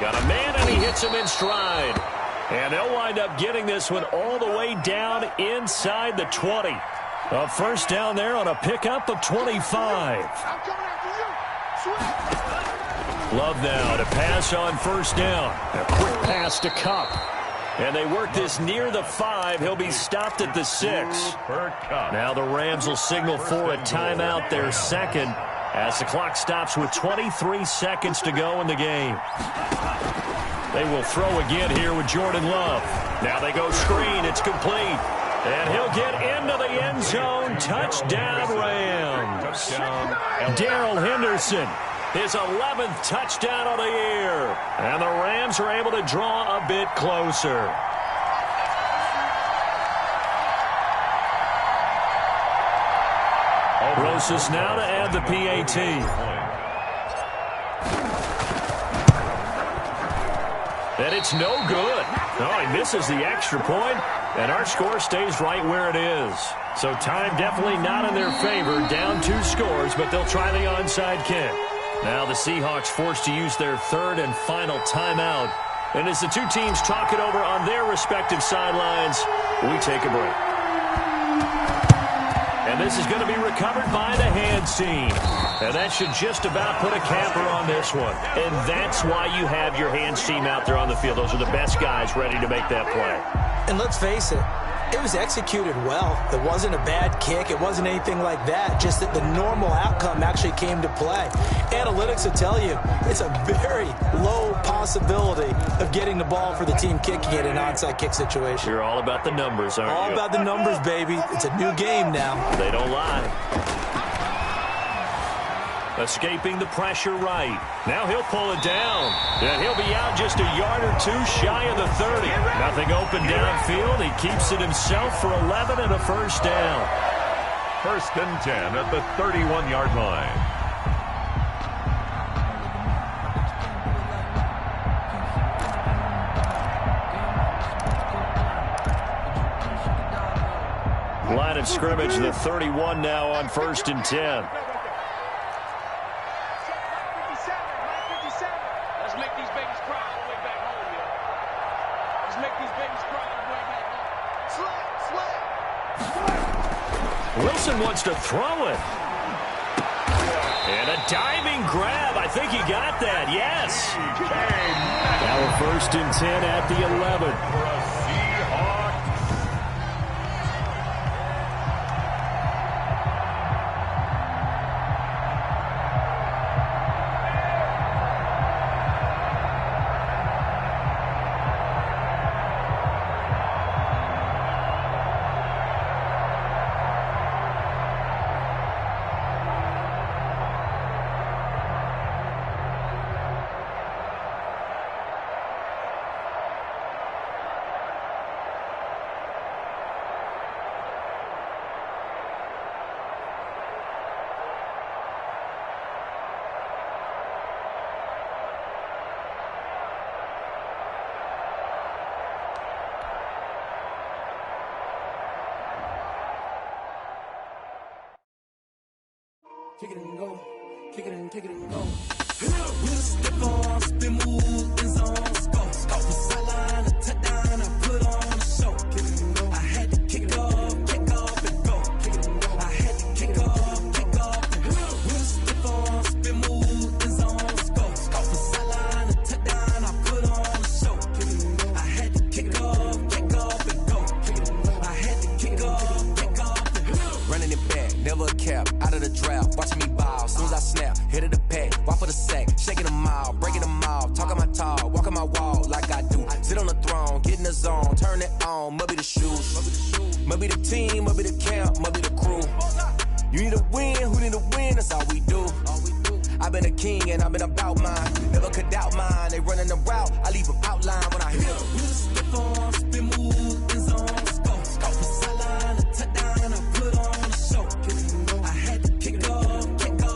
[SPEAKER 3] Got a man, and he hits him in stride. And they'll wind up getting this one all the way down inside the 20. A 1st down there on a pickup of 25. Love now to pass on 1st down. A quick pass to Cup. And they work this near the 5. He'll be stopped at the 6. Now the Rams will signal for a timeout, their 2nd, as the clock stops with 23 seconds to go in the game. They will throw again here with Jordan Love. Now they go screen. It's complete. And he'll get into the end zone. Touchdown, Rams. Darrell Henderson, his 11th touchdown of the year. And the Rams are able to draw a bit closer. Rosas now to add the PAT. And it's no good. Oh, he misses the extra point, and our score stays right where it is. So time definitely not in their favor. Down 2 scores, but they'll try the onside kick. Now the Seahawks forced to use their third and final timeout. And as the two teams talk it over on their respective sidelines, we take a break. And this is going to be recovered by the hands team. And that should just about put a capper on this one. And that's why you have your hands team out there on the field. Those are the best guys ready to make that play.
[SPEAKER 5] And let's face it, it was executed well. It wasn't a bad kick. It wasn't anything like that. Just that the normal outcome actually came to play. Analytics will tell you it's a very low possibility of getting the ball for the team kicking it in an onside kick situation.
[SPEAKER 3] You're all about the numbers, aren't you?
[SPEAKER 5] All about the numbers, baby. It's a new game now.
[SPEAKER 3] They don't lie. Escaping the pressure right. Now he'll pull it down. And he'll be out just a yard or 2 shy of the 30. Nothing open downfield. He keeps it himself for 11 and a first down.
[SPEAKER 1] 1st and 10 at the 31-yard line.
[SPEAKER 3] Line of scrimmage, the 31 now on 1st and 10. Wilson wants to throw it. And a diving grab. I think he got that. Yes. Now 1st and 10 at the 11.
[SPEAKER 2] Kick it and go. Kick it and kick it and go. We'll step on, spin, move, in zone, scope. Scope the sideline, a touchdown, I put on a show. Kick it and go. I had to kick off and go. Kick it and go. I had to kick off and go. We'll step on, spin, move, in zone, scope. Scope the sideline, a touchdown, I put on a show. Kick it and go. I had to kick off and go. Kick it and go. I had to kick off and go.
[SPEAKER 7] Running it back, never a cap, out of the draft, watching me ball, soon as I snap, hit of the pack, walk for the sack, shaking them out, breaking them out, talking my talk, walking my wall like I do, sit on the throne, get in the zone, turn it on, must be the shoes, must be the team, must be the camp, must be the crew, you need to win, who need to win, that's all we do, I've been a king and I've been about mine, never could doubt mine, they running the route, I leave them outline when I hit them.
[SPEAKER 2] We'll step on, spin, move, in zone, scope, scope the sideline, a touchdown, I put on a show. I had to kick off and go.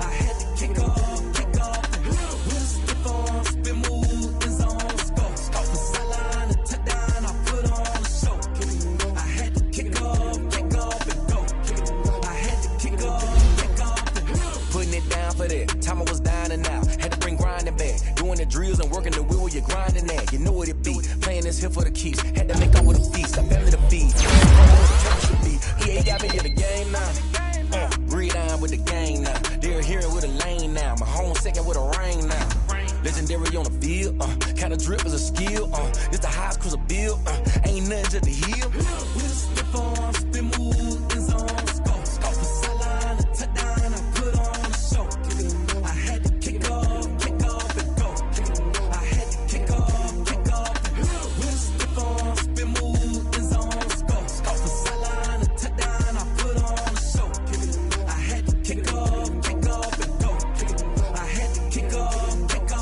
[SPEAKER 2] I had to kick off and go. We'll step on, spin, move, in zone, scope, scope the sideline, a touchdown, I put on a show. I had to kick off and go. I had to kick off and go.
[SPEAKER 7] Putting it down for that, time I was down and out, had to bring grinding back, doing the drills and working the wheel where you're grinding at, you know what it be, playing this here for the keeps, had to make up with a feast, I family to feed, EA got me in the game now, breathe down with the game now, they're hearing with a lane now, my home second with a rain now, legendary on the field, kinda drip is a skill, it's the highest cruiser bill, ain't nothing to the hill.
[SPEAKER 2] We'll step on, spin, move, in zone, scope, scope the sideline, a touchdown, I put on a show. I had to kick off and go. I had to kick off and go. We'll step on, spin, move, in zone, scope, scope the sideline, a touchdown, I put on a show. I had to kick off and go. I had to kick off and go.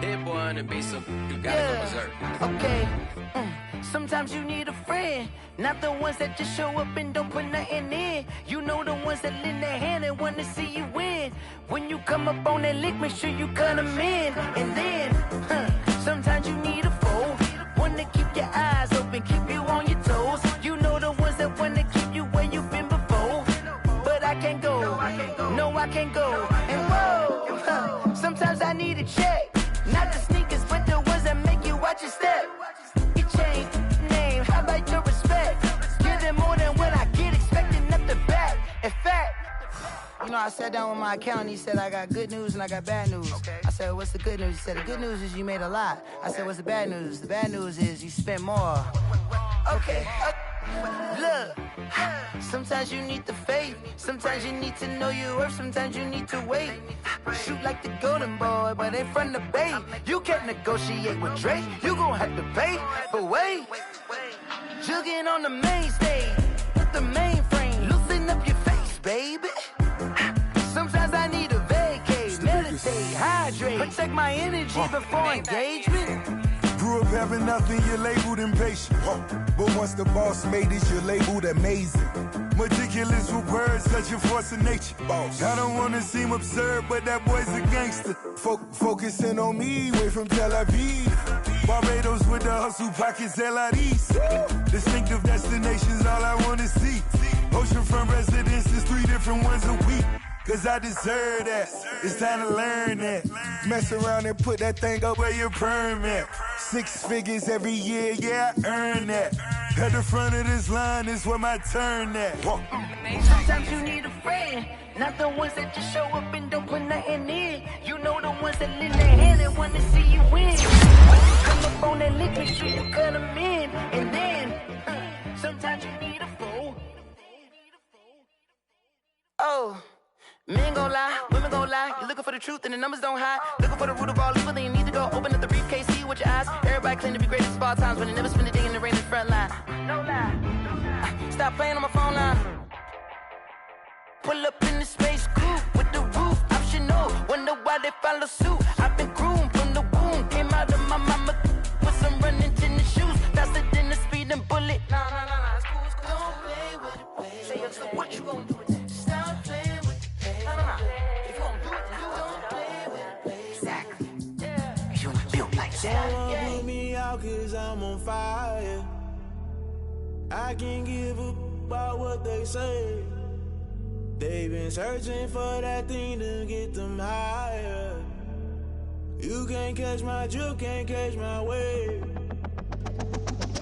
[SPEAKER 7] Hit boy on the beat, so you gotta go berserk.
[SPEAKER 8] Okay. Sometimes you need a friend, not the ones that just show up and don't put nothing in. You know the ones that lend their hand and want to see you win. When you come up on that lick, make sure you cut them in. And then, sometimes you need a foe, one to keep your eyes open, keep you on your toes. You know the ones that want to keep you where you've been before. But I can't go, no I can't go. And whoa, sometimes I need a check, not the sneakers, but the ones that make you watch your step. Change name, how about your respect? Give them more than what I get, expecting nothing back. In fact, you know, I sat down with my accountant, he said, I got good news and I got bad news. Okay. I said, what's the good news? He said, the good news is you made a lot. I said, what's the bad news? The bad news is you spent more. Okay. Look, sometimes you need the faith, sometimes you need to know your worth, sometimes you need to wait. Shoot like the golden boy, but ain't from the bay. You can't negotiate with Drake, you gon' have to pay. But wait, jugging on the main stage with the mainframe, loosen up your face, baby. Sometimes I need a vacate, meditate, hydrate, protect my energy before engagement.
[SPEAKER 9] Grew up having nothing, you're labeled impatient. But once the boss made it, you're labeled amazing. Meticulous with words, such a force of nature. I don't wanna seem absurd, but that boy's a gangster. Focusing on me, way from Tel Aviv. Barbados with the hustle pockets, LIDs. Distinctive destinations, all I wanna see. Oceanfront residences, 3 different ones a week. Cause I deserve that, it's time to learn that. Mess around and put that thing up where your perm at. 6 figures every year, yeah, I earn that. At the front of this line is where my turn at.
[SPEAKER 8] Sometimes you need a friend, not the ones that just show up and don't put nothing in. You know the ones that lend their hand and want to see you win. Come up on that lick, make sure you cut them in. And then, sometimes you need a foe. Oh. Men gon' lie, women gon' lie. You're looking for the truth and the numbers don't hide. Looking for the root of all evil, then you need to go open up the briefcase, see with your eyes. Everybody claim to be greatest of all times, but they never spend a day in the rain in the front line. No lie. Stop playing on my phone line. Pull up in the space coupe with the roof optional. Wonder why they follow suit. I've been groomed from the womb. Came out of my mama with some running tennis shoes. Faster than the speeding bullet. Nah, it's cool, it's cool. Don't play with it, baby. Say so what you gon' do with it? Stop playing with it. If you gon' do it, then don't play with it, baby. Exactly. Yeah. You don't feel like that.
[SPEAKER 10] Someone put me out 'cause I'm on fire. I can't give up about what they say. They've been searching for that thing to get them higher. You can't catch my drift, can't catch my wave.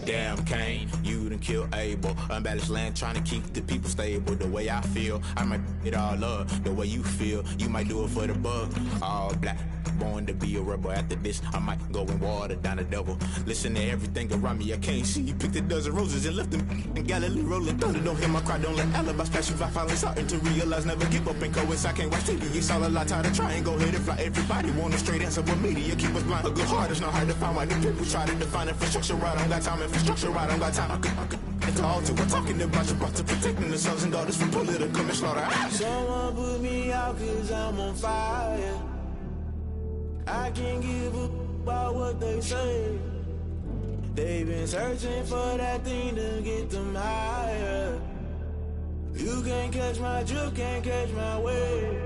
[SPEAKER 11] Damn Kane, you done killed Abel. Unbalanced land trying to keep the people stable. The way I feel, I might it all up. The way you feel, you might do it for the bug. All black, born to be a rebel. After this, I might go and water down the devil. Listen to everything around me, I can't see. You picked a dozen roses and left them in Galilee rolling thunder. Don't hear my cry, don't let alibis pass you. I finally starting to realize, never give up and coincide. I can't watch TV, it's all a lot. Time to try and go ahead and fly. Everybody want a straight answer, but media keep us blind. A good heart is not hard to find. Why the people try to define infrastructure right? I don't got time. Infrastructure right, I don't got time. I could talk to. We're talking about your to protecting the sons and daughters from political and slaughter.
[SPEAKER 10] Someone put me out 'cause I'm on fire. I can't give up about what they say. They've been searching for that thing to get them higher. You can't catch my drift, can't catch my wave.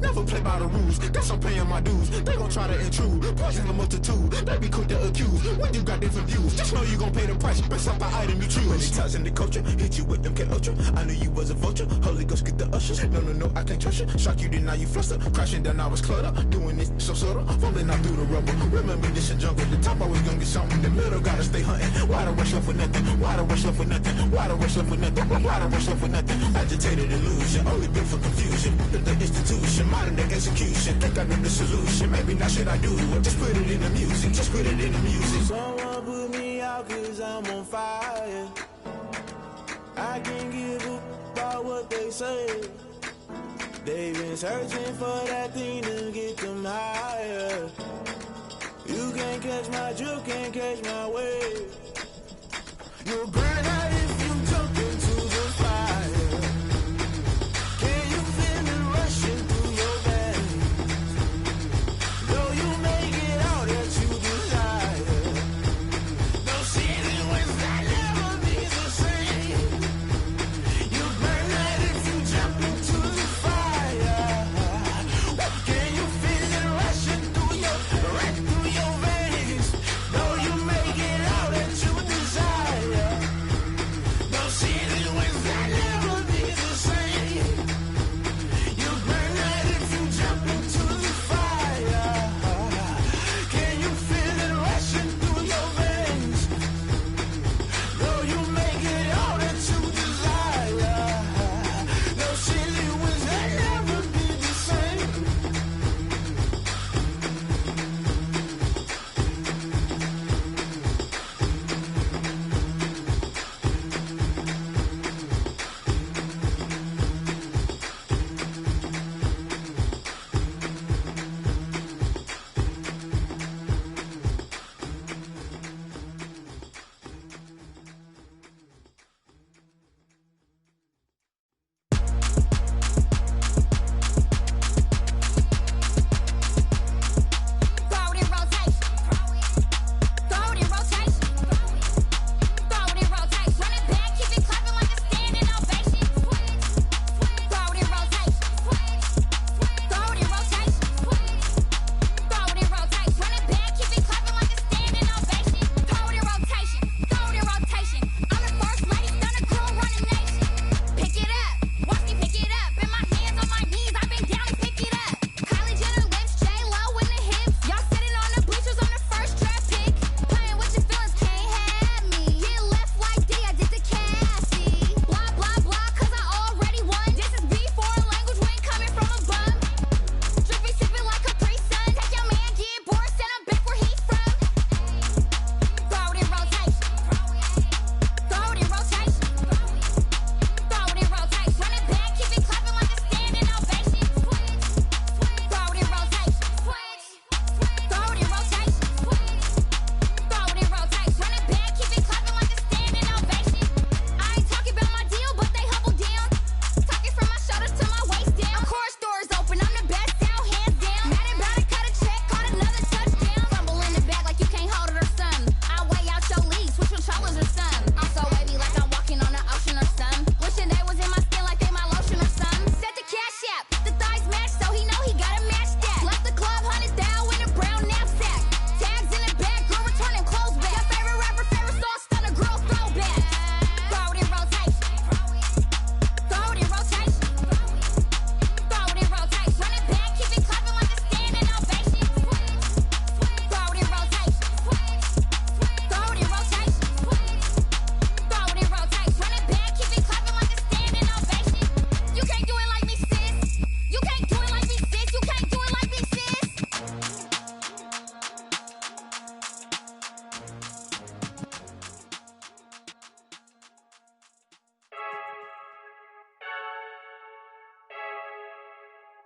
[SPEAKER 11] Never play by the rules, guess I'm paying my dues. They gon' try to intrude, poison the multitude. They be quick to accuse, when you got different views. Just know you gon' pay the price, based off the item you choose. When it ties in the culture, hit you with MK Ultra. I knew you was a vulture, Holy Ghost get the ushers. No, I can't trust you. Shock you, then now you fluster. Crashing down, I was cluttered. Doing this so subtle, falling out through the rubble. Remember this a jungle, the top always gonna get something. The middle gotta stay hunting. Why the rush left with nothing? Why the rush left with nothing? Why the rush left with nothing? Why the rush left with nothing? Agitated illusion, only built for confusion. The institution, modern day execution. Think I know the solution. Maybe not should I do it? Just put it in the music. Just put it in the music.
[SPEAKER 10] Someone put me out 'cause I'm on fire. I can't give up about what they say. They've been searching for that thing to get them higher. You can't catch my drift, can't catch my wave. You'll burn out if you jump into the fire. Can't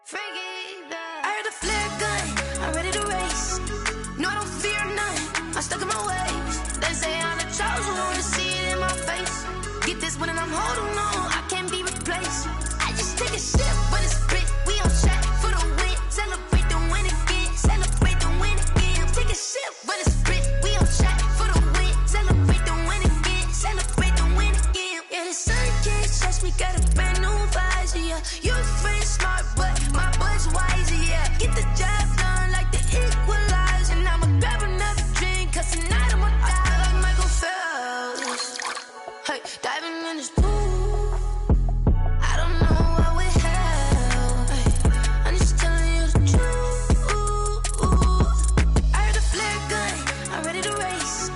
[SPEAKER 12] I heard the flare gun, I'm ready to race. No, I don't fear none, I'm stuck in my ways. They say I'm the chosen one, to see it in my face. Get this one and I'm holding on, I can't be replaced. I just take a sip, but it's spit, we on track for the win. Celebrate the win again, celebrate the win again. Take a sip, but it's spit, we on track for the win. Celebrate the win again, celebrate the win again. Yeah, the sun can't touch me, got a brand new visor, yeah. Your friend's smart, but my bud's wiser, yeah. Get the job done like the equalizer. And I'ma grab another drink, cause tonight I'ma die like Michael Phelps. Hey, diving in this pool, I don't know what we have. Hey, I'm just telling you the truth. I heard the flare gun, I'm ready to race.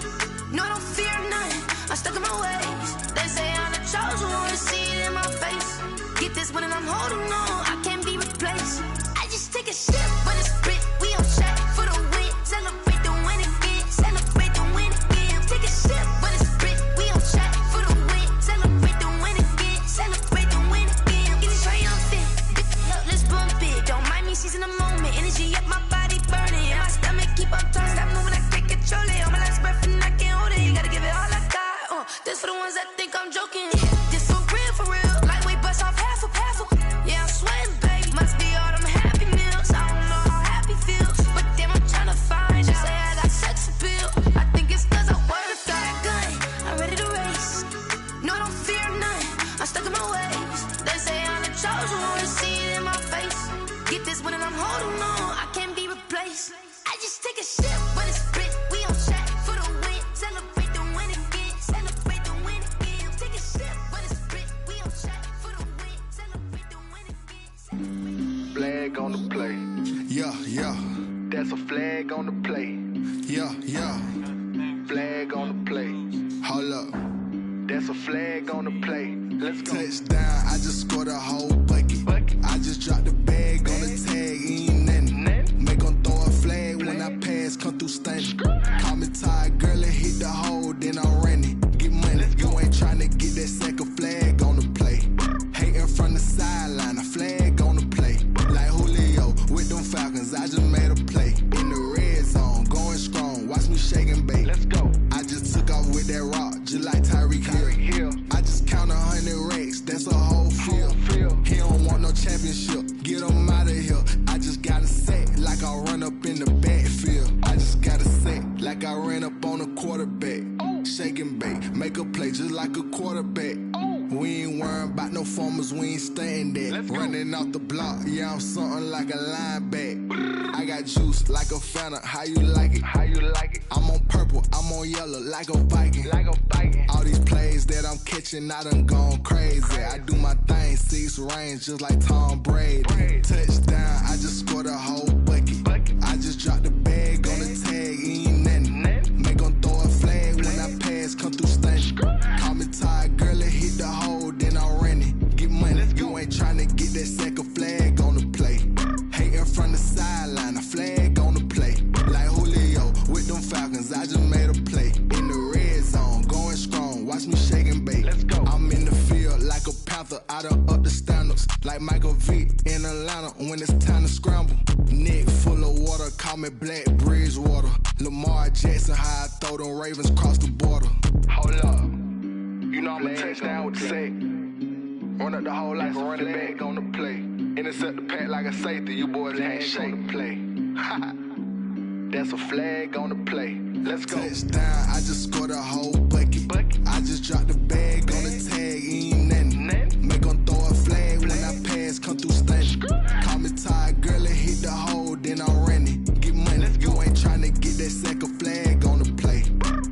[SPEAKER 12] No, I don't fear none, I'm stuck in my ways. They say I'm the chosen one, to see it in my face. Get this one and I'm holding on, I can't be replaced. I just take a sip, but it's spit, we on track for the win. Celebrate the win again, celebrate the win again. Take a sip, but it's spit, we on track for the win. Celebrate the win again, celebrate the win again. Get it triumphant, let's bump it. Don't mind me seizing the moment, energy up my body burning. My stomach keep on turning, stop moving, I can't control it. On my last breath and I can't hold it, you gotta give it all I got. This for the ones that think I'm joking. This for real, lightweight bust off half a. Yeah, I'm sweating, baby, must be all them happy meals. I don't know how happy feels, but damn, I'm tryna find you. Say I got sex appeal, I think it's cause I work. Got a gun, I'm ready to race. No, I don't fear none, I'm stuck in my ways. They say I'm the chosen one, to see it in my face. Get this one and I'm holding on, I can't be replaced. I just take a sip, but it's spit, we on track for the win. Celebrate the win again, celebrate the win again. Take a sip, but it's spit, we on track for the win. Celebrate the win again.
[SPEAKER 13] Flag on the play. Yeah, yeah. That's a flag on the play. Yeah, yeah. Flag on the play. Hold up. That's a flag on the play. Let's go. Touchdown, I just scored a whole bucket. I just dropped the bag on the tag, ain't nothing. Make 'em throw a flag when I pass, come through stunning. Call me tired, girl, and hit the hole, then I'm running. Get money, you ain't tryna get that second flag on the play. Hating from the sideline, a flag on the play. Like Julio with them Falcons, I just made a play. In the red zone, going strong, watch me shake and bake. Let's go. I just took off with that rock, just like Tyreek Hill. I just count 100 racks, that's a whole field. He don't want no championship, get him out of here. I just got a set, like I run up in the backfield. I just got a set, like I ran up on a quarterback. Shake and bake, make a play just like a quarterback. We ain't worrying about no formers, we ain't staying there. Running off the block, yeah, I'm something like a lineback. I got juice like a Fanta, how you like it? How you like it? I'm on purple, I'm on yellow, like a Viking. Like a Viking. All these plays that I'm catching, I done gone crazy. I do my thing, 6 range, just like Tom Brady. Touchdown, I just scored a whole bucket. I just dropped the bag on the tag, ain't nothing. Make 'em throw a flag when I pass, come through stunning. Call me tired, girl, and hit the hole, then I'm running. Get money, you ain't tryna get that second flag on the play. Hating from the sideline, a flag on the play. Like Julio with them Falcons, I just made a play. In the red zone, going strong, watch me shake and bake. Let's go. I'm in the field like a Panther, I done up the standards. Like Michael Vick in Atlanta when it's time to scramble. Neck full of water, call me Black Bridgewater. Lamar Jackson, how I throw them Ravens cross the border. Hold up, you know I'm a touchdown with the sack. Run up the hole like a running back on the play. Intercept the pack like a safety, you boys can't shake the play. That's a flag on the play. Let's go. Touchdown, I just scored a whole bucket. I just dropped the bag on the tag, ain't nothing. Make 'em throw a flag when I pass, come through stunning. Call me tired, girl, and hit the hole, then I'm running. Get money, you ain't tryna get that second flag on the play.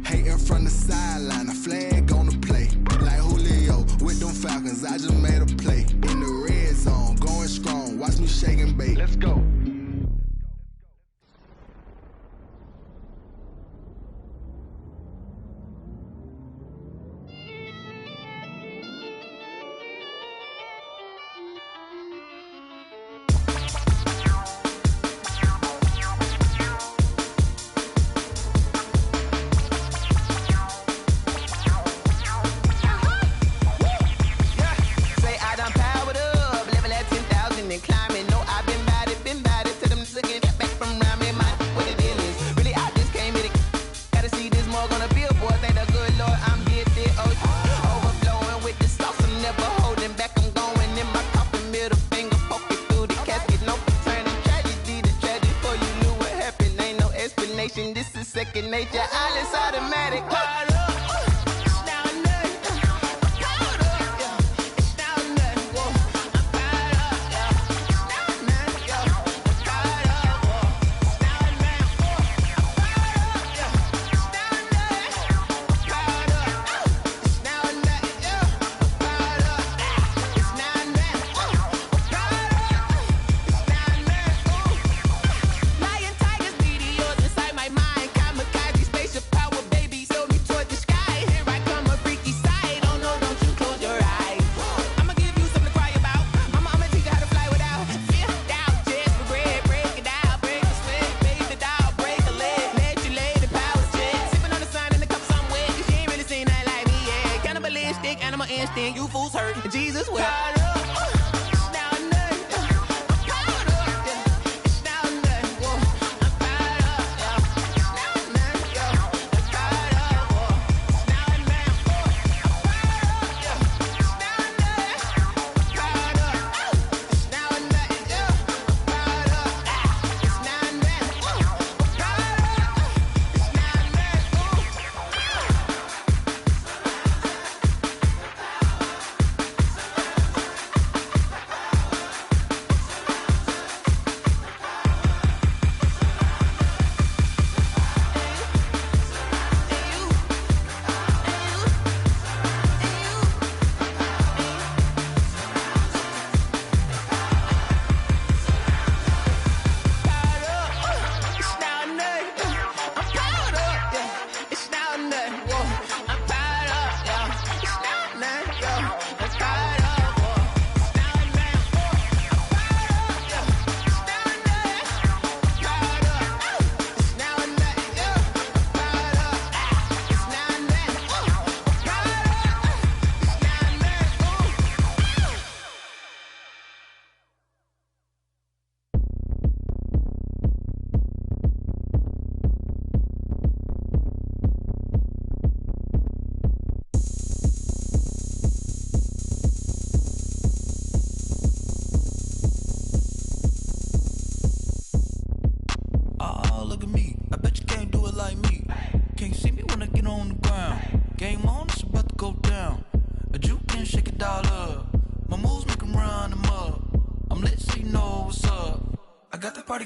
[SPEAKER 13] Hating from the sideline, a flag on the play. Like Julio with them Falcons, I just made a play. In the red zone, going strong, watch me shake and bake. Let's go.
[SPEAKER 14] Say I done powered up, level at 10,000 and climbing. No, I've been second nature. All is automatic. You fools hurt. Jesus wept.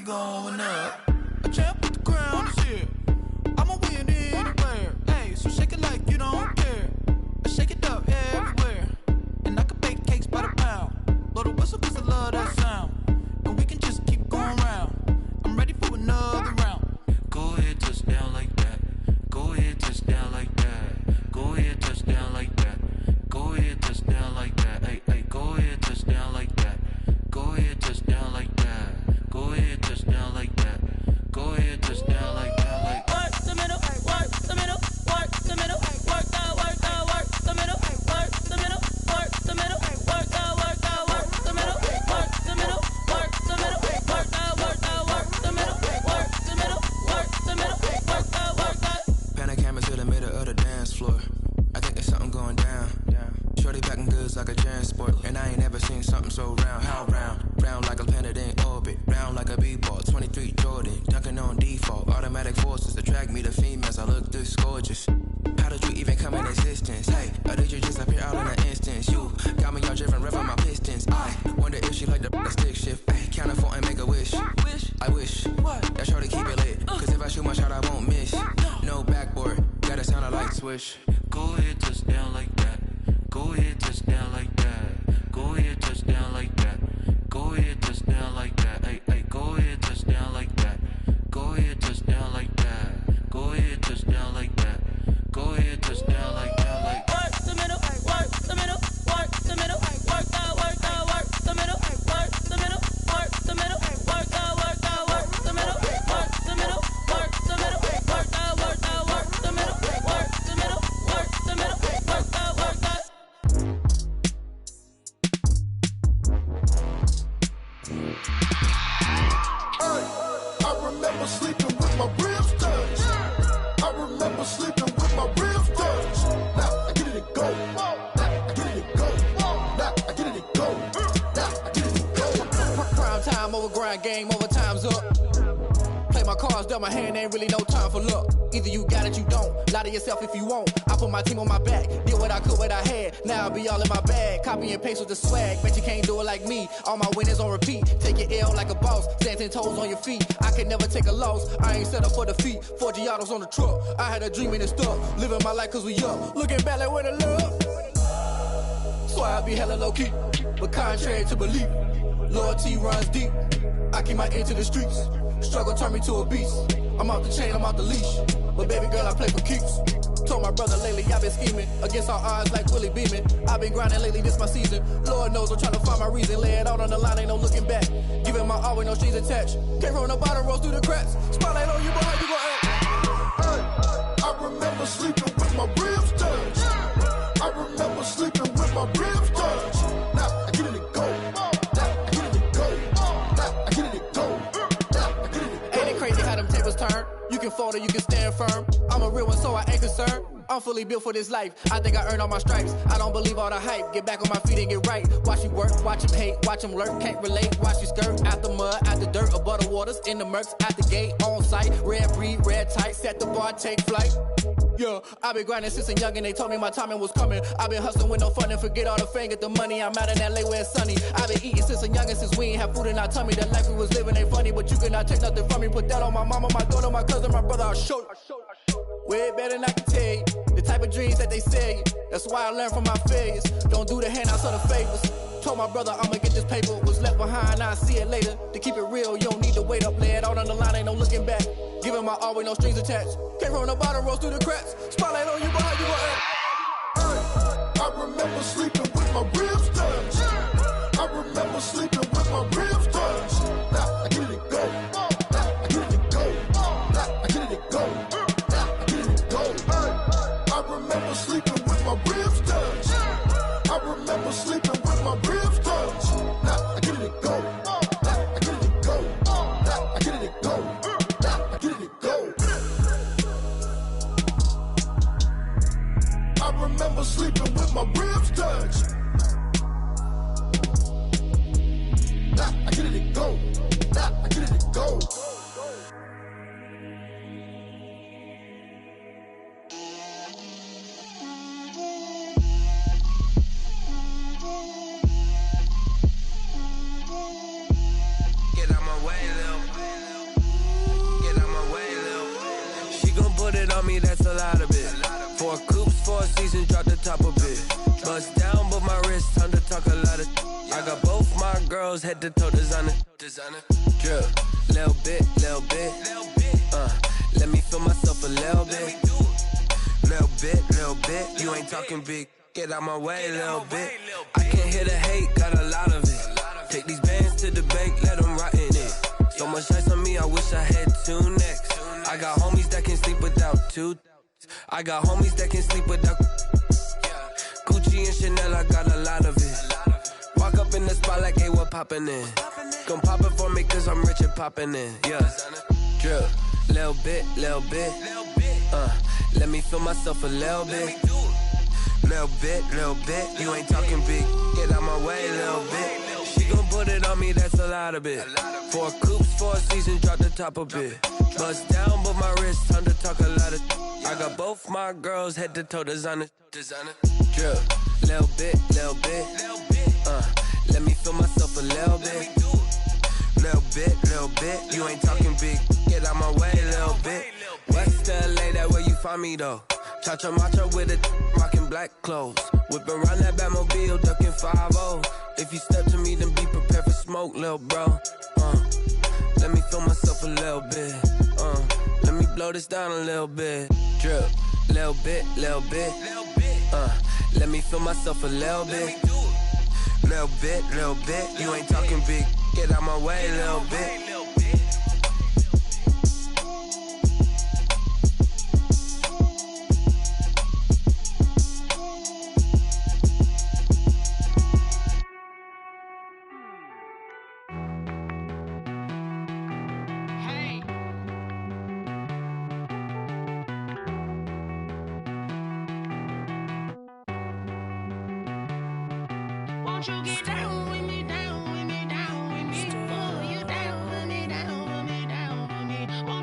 [SPEAKER 15] Going up. A champ with the crown is here. I'ma win anywhere. Hey, so shake it like you don't care. I shake it up everywhere. And I can bake cakes by the pound. Blow the whistle cause I love that sound. And we can just keep going round. I'm ready for another round. Go ahead, touch down like that. Go ahead, touch down like that. Go ahead, touch down like that. Go ahead, touch down like that. Hey, hey, go ahead, touch down like that. Go ahead, touch down like that. Go ahead, touch down like that. Go ahead, touch down like that. Like
[SPEAKER 16] work the middle, work the middle, work the middle, work that, work the middle, work the middle, work the middle, work that, work the middle, work the middle, work the middle, work that, work the middle, work the middle, work the middle, work that.
[SPEAKER 17] Pan a camera to the middle of the dance floor. I think there's something going down. Shorty packing goods like a transport, and I ain't never seen something so round. How round? Round like a planet in orbit, round like a b-ball. 23 Jordan, dunking on default. Automatic forces attract me to females. I look this gorgeous. How did you even come in existence? Hey, or did you just appear out in an instance? You got me all driven, revving my pistons. I wonder if she like the stick shift. Ay, count a four and make a wish. I wish that shorty keep it lit. Cause if I shoot my shot, I won't miss. No backboard, gotta sound a light switch.
[SPEAKER 15] Go ahead, touch down like that. Go ahead, touch down like that. Go ahead, touch down like that. Go ahead, touch down like that. Hey, hey, go ahead, touch down like that. Go ahead, touch down like that. Go ahead, touch down like that. Go ahead, touch down like that. Like
[SPEAKER 16] work the middle, work the middle, work the middle, work that, work the middle, work the middle, work the middle, work that, work the middle, work the middle, work the middle, work that, work the middle, work the middle, work the middle, work that, work that.
[SPEAKER 18] I remember sleeping with my ribs touched. I remember sleeping with my ribs touched. Now I get it to go. Now I get it to go. Now I get it to go. Now I get it to go.
[SPEAKER 19] Prime time over grind game over time's up. play my cards dealt my hand, ain't really no time for luck. Either you got it, you don't. Lie to yourself if you won't. I put my team on my back, did what I could, what I had. Now I be all in my bag, copy and paste with the swag. Bet you can't do it like me. All my winners on repeat. Take your L like a boss, stand 10 toes on your feet. I can never take a loss. I ain't set up for defeat. 4 Giottos on the truck. I had a dream and it stuck. Living my life cause we up. Looking back like where the love. So I be hella low key, but contrary to belief, loyalty runs deep. I keep my ear to the streets. Struggle turned me to a beast. I'm out the chain, I'm out the leash. But baby girl, I play for keeps. Told my brother lately, I've been scheming against all odds like Willie Beeman. I've been grinding lately, this my season. Lord knows I'm trying to find my reason. Lay it out on the line, ain't no looking back. Giving my all with no strings attached. Came from the bottom, rose through the cracks. Spotlight on you, but how you gon' act?
[SPEAKER 18] I remember sleeping with my ribs touched. I remember sleeping with my ribs touched. Now I get it to go. Now I get it to go. Now I get it to go. Now I get it to go.
[SPEAKER 19] Ain't it crazy how them tables turn? You can fold or you can stand firm. I'm a real one, so I ain't concerned. I'm fully built for this life. I think I earned all my stripes. I don't believe all the hype. Get back on my feet and get right. Watch you work, watch him hate, watch him lurk. Can't relate, watch you skirt. Out the mud, out the dirt, above the waters, in the murks, out the gate, on site. Red breed, red tight, set the bar, take flight. Yeah, I been grinding since a youngin', they told me my timing was coming. I been hustling with no fun and forget all the fame, get the money. I'm out in LA where it's sunny. I been eating since a youngin', since we ain't have food in our tummy. The life we was living ain't funny, but you cannot take nothing from me. Put that on my mama, my daughter, my cousin, my brother, I'll show you. Way better than I can tell you. The type of dreams that they sell you. That's why I learned from my failures. Don't do the handouts or the favors. Told my brother I'ma get this paper. Was left behind, I'll see it later. To keep it real, you don't need to wait up. Lay it out on the line, ain't no looking back. Giving my all with no strings attached. Came from the bottom, rose through the cracks. Spotlight on you, but how you gon' act?
[SPEAKER 18] I remember sleeping with my ribs touched. I remember sleeping with my ribs touched. Now I get it to go. Now I get it to go. Now I get it to go. Now I get it to go. I remember sleeping with my ribs touched. I remember sleeping with my ribs touched. Now I get it to go. Now I get it to go. Now I get it to go. Now I get it to go. I remember sleeping with my ribs touched. Now I get it to go. Now I get it to go.
[SPEAKER 7] Get out my way, Lil. Get out my way, Lil. She gon' put it on me, that's a lot of it. 4 coops, 4 seasons, drop the top a bit. Bust down, but my wrist, time to talk a lot of. I got both my girls head to toe designer. Drip, little bit, little bit. Let me feel myself a little bit. Little bit, you ain't talking big. Get out my way, little bit. I can't hear the hate, got a lot of it. Take these bands to the bank, let them rot in it. So much ice on me, I wish I had 2 necks. I got homies that can sleep without 2. I got homies that can sleep without Gucci and Chanel, I got a lot of it. Walk up in the spot like, hey, what poppin' in? Gon' pop it for me cause I'm rich and poppin' in, yeah. Drip, little bit, little bit. Let me feel myself a little bit. Little bit, you ain't talking big. Get out my way, little bit. She gon' put it on me, that's a lot of it. 4 coops, 4 seasons, drop the top a bit. Bust down, but my wrist, time to talk a lot of. I got both my girls head to toe designer. Drip, little bit, little bit. Let me feel myself a little bit. Little bit, you ain't talking big. Get out my way, little bit. West LA, that where you find me though. Cha-cha matcha with a rockin' black clothes. Whip around that Batmobile, ducking 5-0. If you step to me, then be prepared for smoke, lil' bro. Let me feel myself a little bit. Let me blow this down a little bit. Drip, little bit, little bit. Let me feel myself a little bit. Little bit, you ain't talking big. Get out my way, little bit.
[SPEAKER 16] Won't you get down with me, down with me, down with me? Oh, you down with me, down with me, down with me.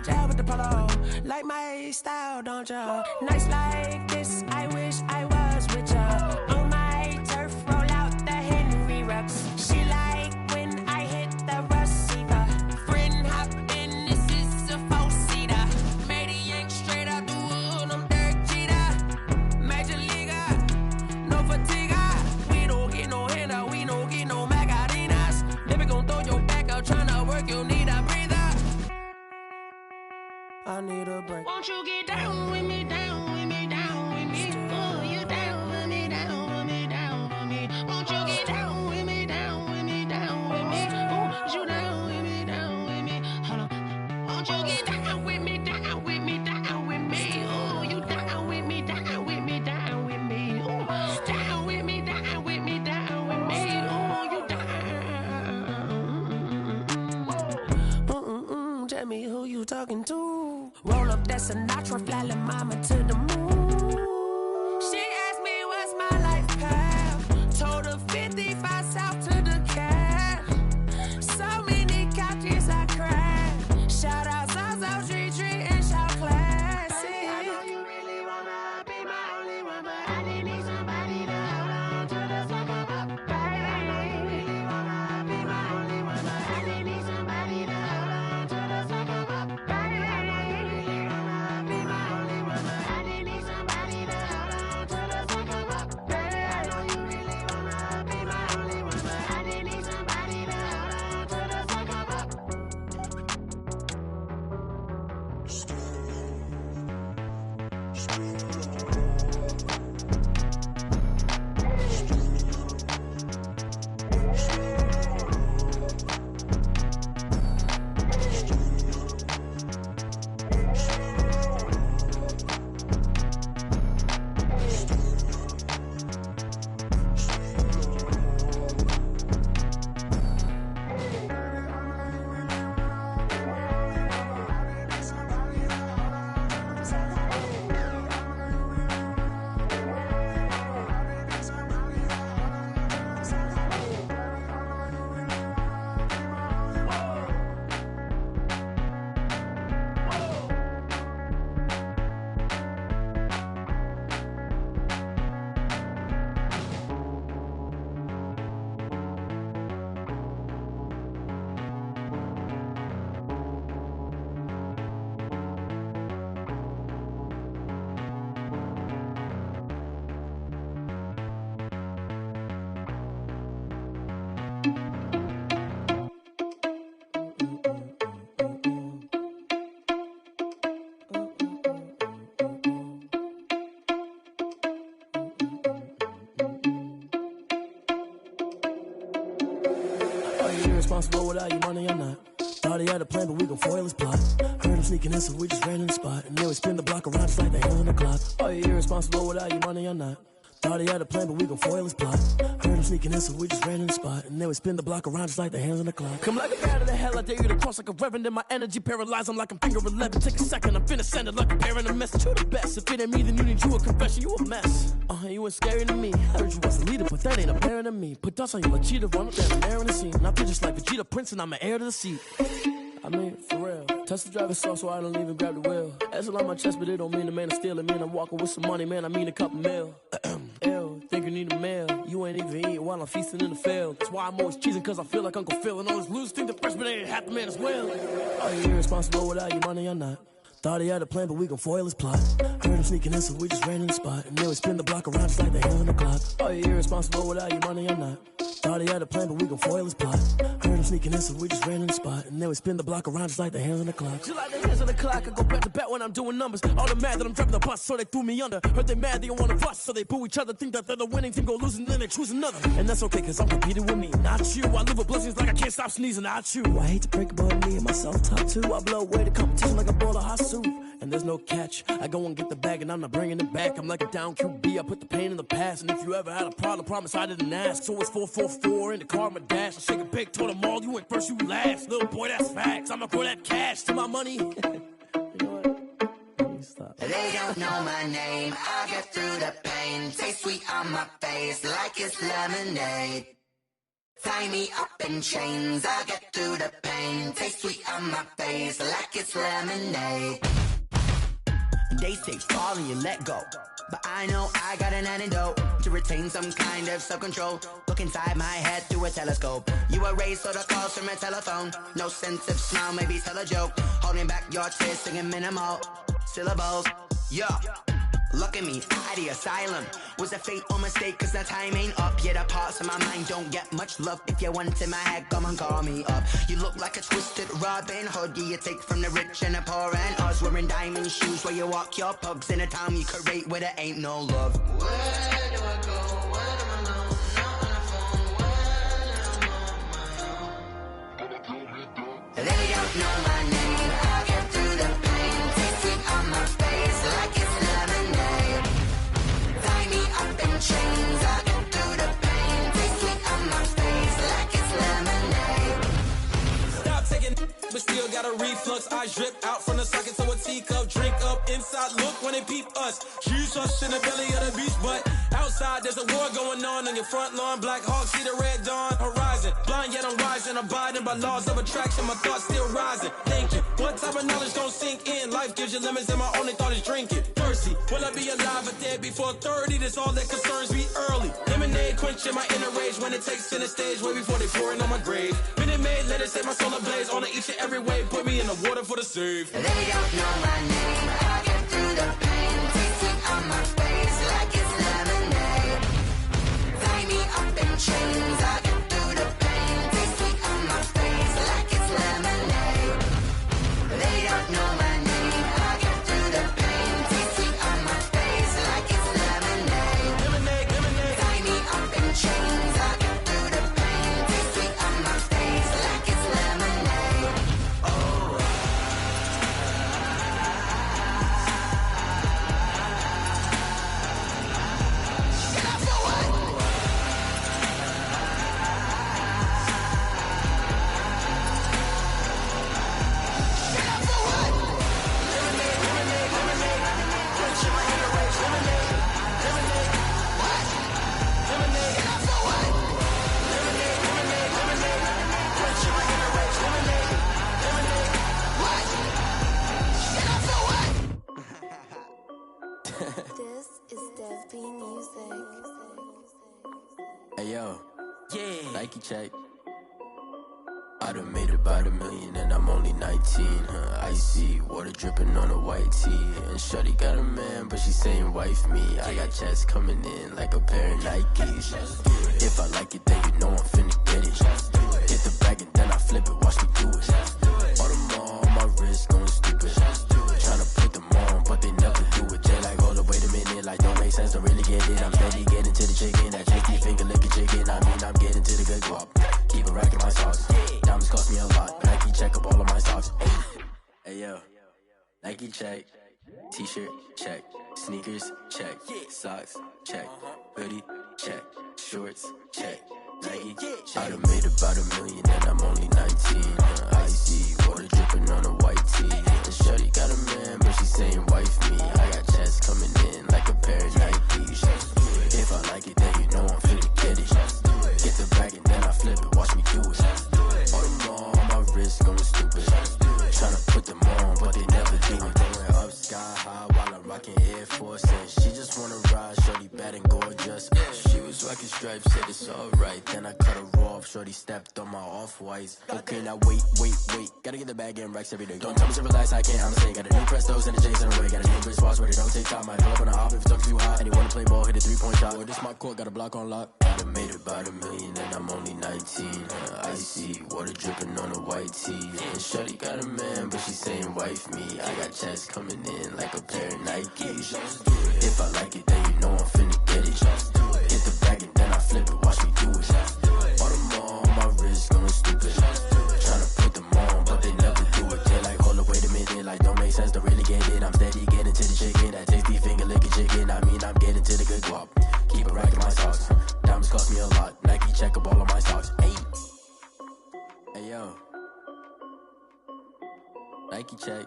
[SPEAKER 20] watch out with the polo. Like my style, don't ya? Nights like this, I wish I was with ya. On my turf, roll out the Henry rocks. She like when I hit the receiver. Friend hop in, this is a four-seater. Made a yank straight out the wood, I'm Derek Jeter. Major leaguer, no fatigue. We don't get no handout, we don't get no Macarinas. Never gon' throw your back out, tryna work, you need a breather. I need a break. Won't you get down with me, down with me, down with me? Oh, you down with me, down with me, down with me. Won't you get down with me, down with me, down with me? Oh, you down with me, down with me? Hold on. Won't you get down with me, down with me, down with me? Oh, you down with me, down with me, down with me? Oh, down with me, down with me, down with me? Oh, you down. Tell me who you talking to. Roll up that Sinatra, fly la mama to the moon. She asked me what's my life path. Told her 55 south to the cab. So many couches I cried. Shout out South Street and shout classic. I know you really wanna be my only one, but I didn't need somebody to hold on to the second up. Baby, I know you really wanna be my only one, but I didn't need somebody to hold on to the second up. Baby, I know you really wanna be my only one, but I didn't need somebody to hold on to the second up. Baby, I know you really wanna be my only one, but I didn't need somebody to hold on to the second up.
[SPEAKER 21] Irresponsible without your money or not. Thought he had a plan, but we gon' foil his plot. Heard him sneaking in, so we just ran in the spot. And then we spin the block around just like the hands on the clock. Are you irresponsible without your money or not? Thought he had a plan, but we gon' foil his plot. Heard him sneaking in, so we just ran in the spot. And then we spin the block around just like the hands on the clock. Come like a bat of the hell, I dare you to cross like a reverend. And my energy paralyzed, I'm like I'm finger 11. Take a second, I'm finna send it like a parent a message. You the best, if it ain't me, then you need you a confession. You a mess, you ain't scary to me. Heard you was a leader, but that ain't apparent to me. Put dust on you like cheetah, run up there and air in the scene. And I feel just like Vegeta Prince, and I'm an heir to the seat. I mean, for real. Touch the driver's soft, so I don't even grab the wheel. That's on my chest, but it don't mean the man is stealing. Man, I'm walking with some money, man, I mean a couple mil. Ew, think you need a meal. You ain't even eating while I'm feasting in the field. That's why I'm always cheesing, cause I feel like Uncle Phil. And all this losers think the freshman ain't half the man as well. Are you irresponsible without your money or not? Thought he had a plan, but we gon' foil his plot. Heard him sneaking in, so we just ran in the spot. And then we spin the block around just like the hands on the clock. Are you irresponsible without your money or not? Thought he had a plan, but we gon' foil his plot. Heard him sneaking in, so we just ran in the spot. And then we spin the block around just like the hands on the clock. Just like the hands on the clock, I go back to back when I'm doing numbers. All the mad that I'm driving the bus, so they threw me under. Heard they mad, they don't wanna bust, so they boo each other. Think that they're the winning team, go losing, then they choose another. And that's okay, cause I'm competing with me, not you. I live with blessings like I can't stop sneezing, not you. I hate to break it, but me and myself top two. I blow away the competition like a bowl of hot soup. And there's no catch, I go and get the bag and I'm not bringing it back. I'm like a down QB, I put the pain in the past. And if you ever had a problem, promise I didn't ask. So it's 444 in the car, my dash. I shake a big, told them all, you went first, you last. Little boy, that's facts, I'ma throw that cash to my money. You know what? Stop.
[SPEAKER 22] They don't know my name, I get through the pain. Taste sweet on my face like it's lemonade. Tie me up in chains, I'll get through the pain. Taste sweet on my face like it's lemonade.
[SPEAKER 4] They say fall and you let go, but I know I got an antidote to retain some kind of self-control. Look inside my head through a telescope. You erase all the calls from a telephone. No sense of smile, maybe tell a joke. Holding back your tears, singing minimal syllables. Yeah. Look at me, out the asylum. Was a fate or mistake, cause the time ain't up. Yet the parts of my mind don't get much love. If you want in my head, come and call me up. You look like a twisted Robin Hood. Yeah, you take from the rich and the poor and us. Wearing diamond shoes where you walk your pugs in a town you create where there ain't no love.
[SPEAKER 22] Where do I go? Where do I know? Not on the phone. When I'm on my own. They don't know my name. I'll get through the pain. Taste sweet on my face like it's lemonade. Tie me up in chains. I'll get through the pain. Taste sweet on my face like it's lemonade.
[SPEAKER 6] Stop taking, but still got a reflux. Eyes drip out from the socket to a teacup. Drink up inside, look when they peep us. Juice us in the belly of the beast, but outside there's a war going on your front lawn. Black Hawk see the red dawn horizon. Blind yet I'm rising, abiding by laws of attraction. My thoughts still rising. Thinking, what type of knowledge don't sink in? Life gives you limits and my only thought is drinking. Thirsty, will I be alive or dead before 30? That's all that concerns me early. Lemonade quenching my inner rage when it takes center stage way before they pouring on my grave. Minute Maid, let it set my soul ablaze on each and every way. Put me in the water for the save.
[SPEAKER 22] They don't know my name. I'll get through the pain. Taste sweet on my face like it's lemonade. Tie me up in chains. I'll get through the pain. Taste sweet on my face like it's lemonade. They don't know my name. I'll get through the pain. Taste sweet on my face like it's lemonade.
[SPEAKER 6] Lemonade, lemonade.
[SPEAKER 22] Tie me up in chains. I'll get through the pain. Taste sweet on my face like it's lemonade. Oh.
[SPEAKER 12] This is Dev B Music.
[SPEAKER 17] Hey yo, yeah. Nike check. I done made about $1 million and I'm only 19. Icy water dripping on a white tee. And shorty got a man, but she saying wife me. I got checks coming in like a pair of Nikes. If I like it, then you know I'm finna get it. Hit the bag and then I flip it, watch me do it. All them on my wrist going stupid. Tryna put them on, but they never do it. They like, hold up, wait a minute, like don't make sense, don't really get it. I'm steady getting to the chicken, that chicky finger licking chicken. I mean, I'm getting to the good guap. Keep a rack in my socks. Diamonds cost me a lot. Nike check up all of my socks. Hey yo, Nike check. T-shirt check. Sneakers check. Socks check. Hoodie check. Shorts check. Nike. I done made about $1 million and I'm only 19. Icy water dripping on a white tee. And shorty got a man, but she saying wife me. I got checks coming in like a pair of Nikes. If I like it, then you know I'm finna get it. Get the bag and then I flip it, watch me do it. All them on my wrist going stupid. Tryna put them on, but they never do it. Going up sky high while I'm rocking Air Force. And she just wanna ride, shorty bad and gorgeous. She was rocking stripes, said it's alright. Then I cut her off, shorty stepped on my off-whites. Okay, now wait. Gotta get the bag and racks every day. Don't tell me to relax, I can't, I'm saying. Got a new Prestos and a J's in the way. Got a new wrist watch, but it don't take time. I pull up on a hop if it's talking too hot. And he wanna play ball, hit a 3-point shot. Or this my court, got a block on lock. I done made about $1 million and I'm only 19. Icy water dripping on a white tee. And shorty got a man, but she saying wife me. I got checks coming in like a pair of Nikes. If I like it, then you know I'm finna get it. Hit the bag and then I flip it, watch me do it. All them on my wrist going stupid. Tryna put them on, but they never do it. They like, hold up, wait a minute, like don't make sense, don't really get it. I'm steady getting to the chicken, that tasty finger licking chicken. I mean, I'm getting to the good guap. Keep a rack in my socks. Diamonds cost me a lot. Nike check up all of my socks. Hey yo, Nike check.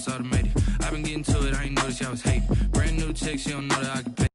[SPEAKER 17] it's automated. I've been getting to it, I ain't noticed y'all was hating. Brand new chick, she don't know that I can pay.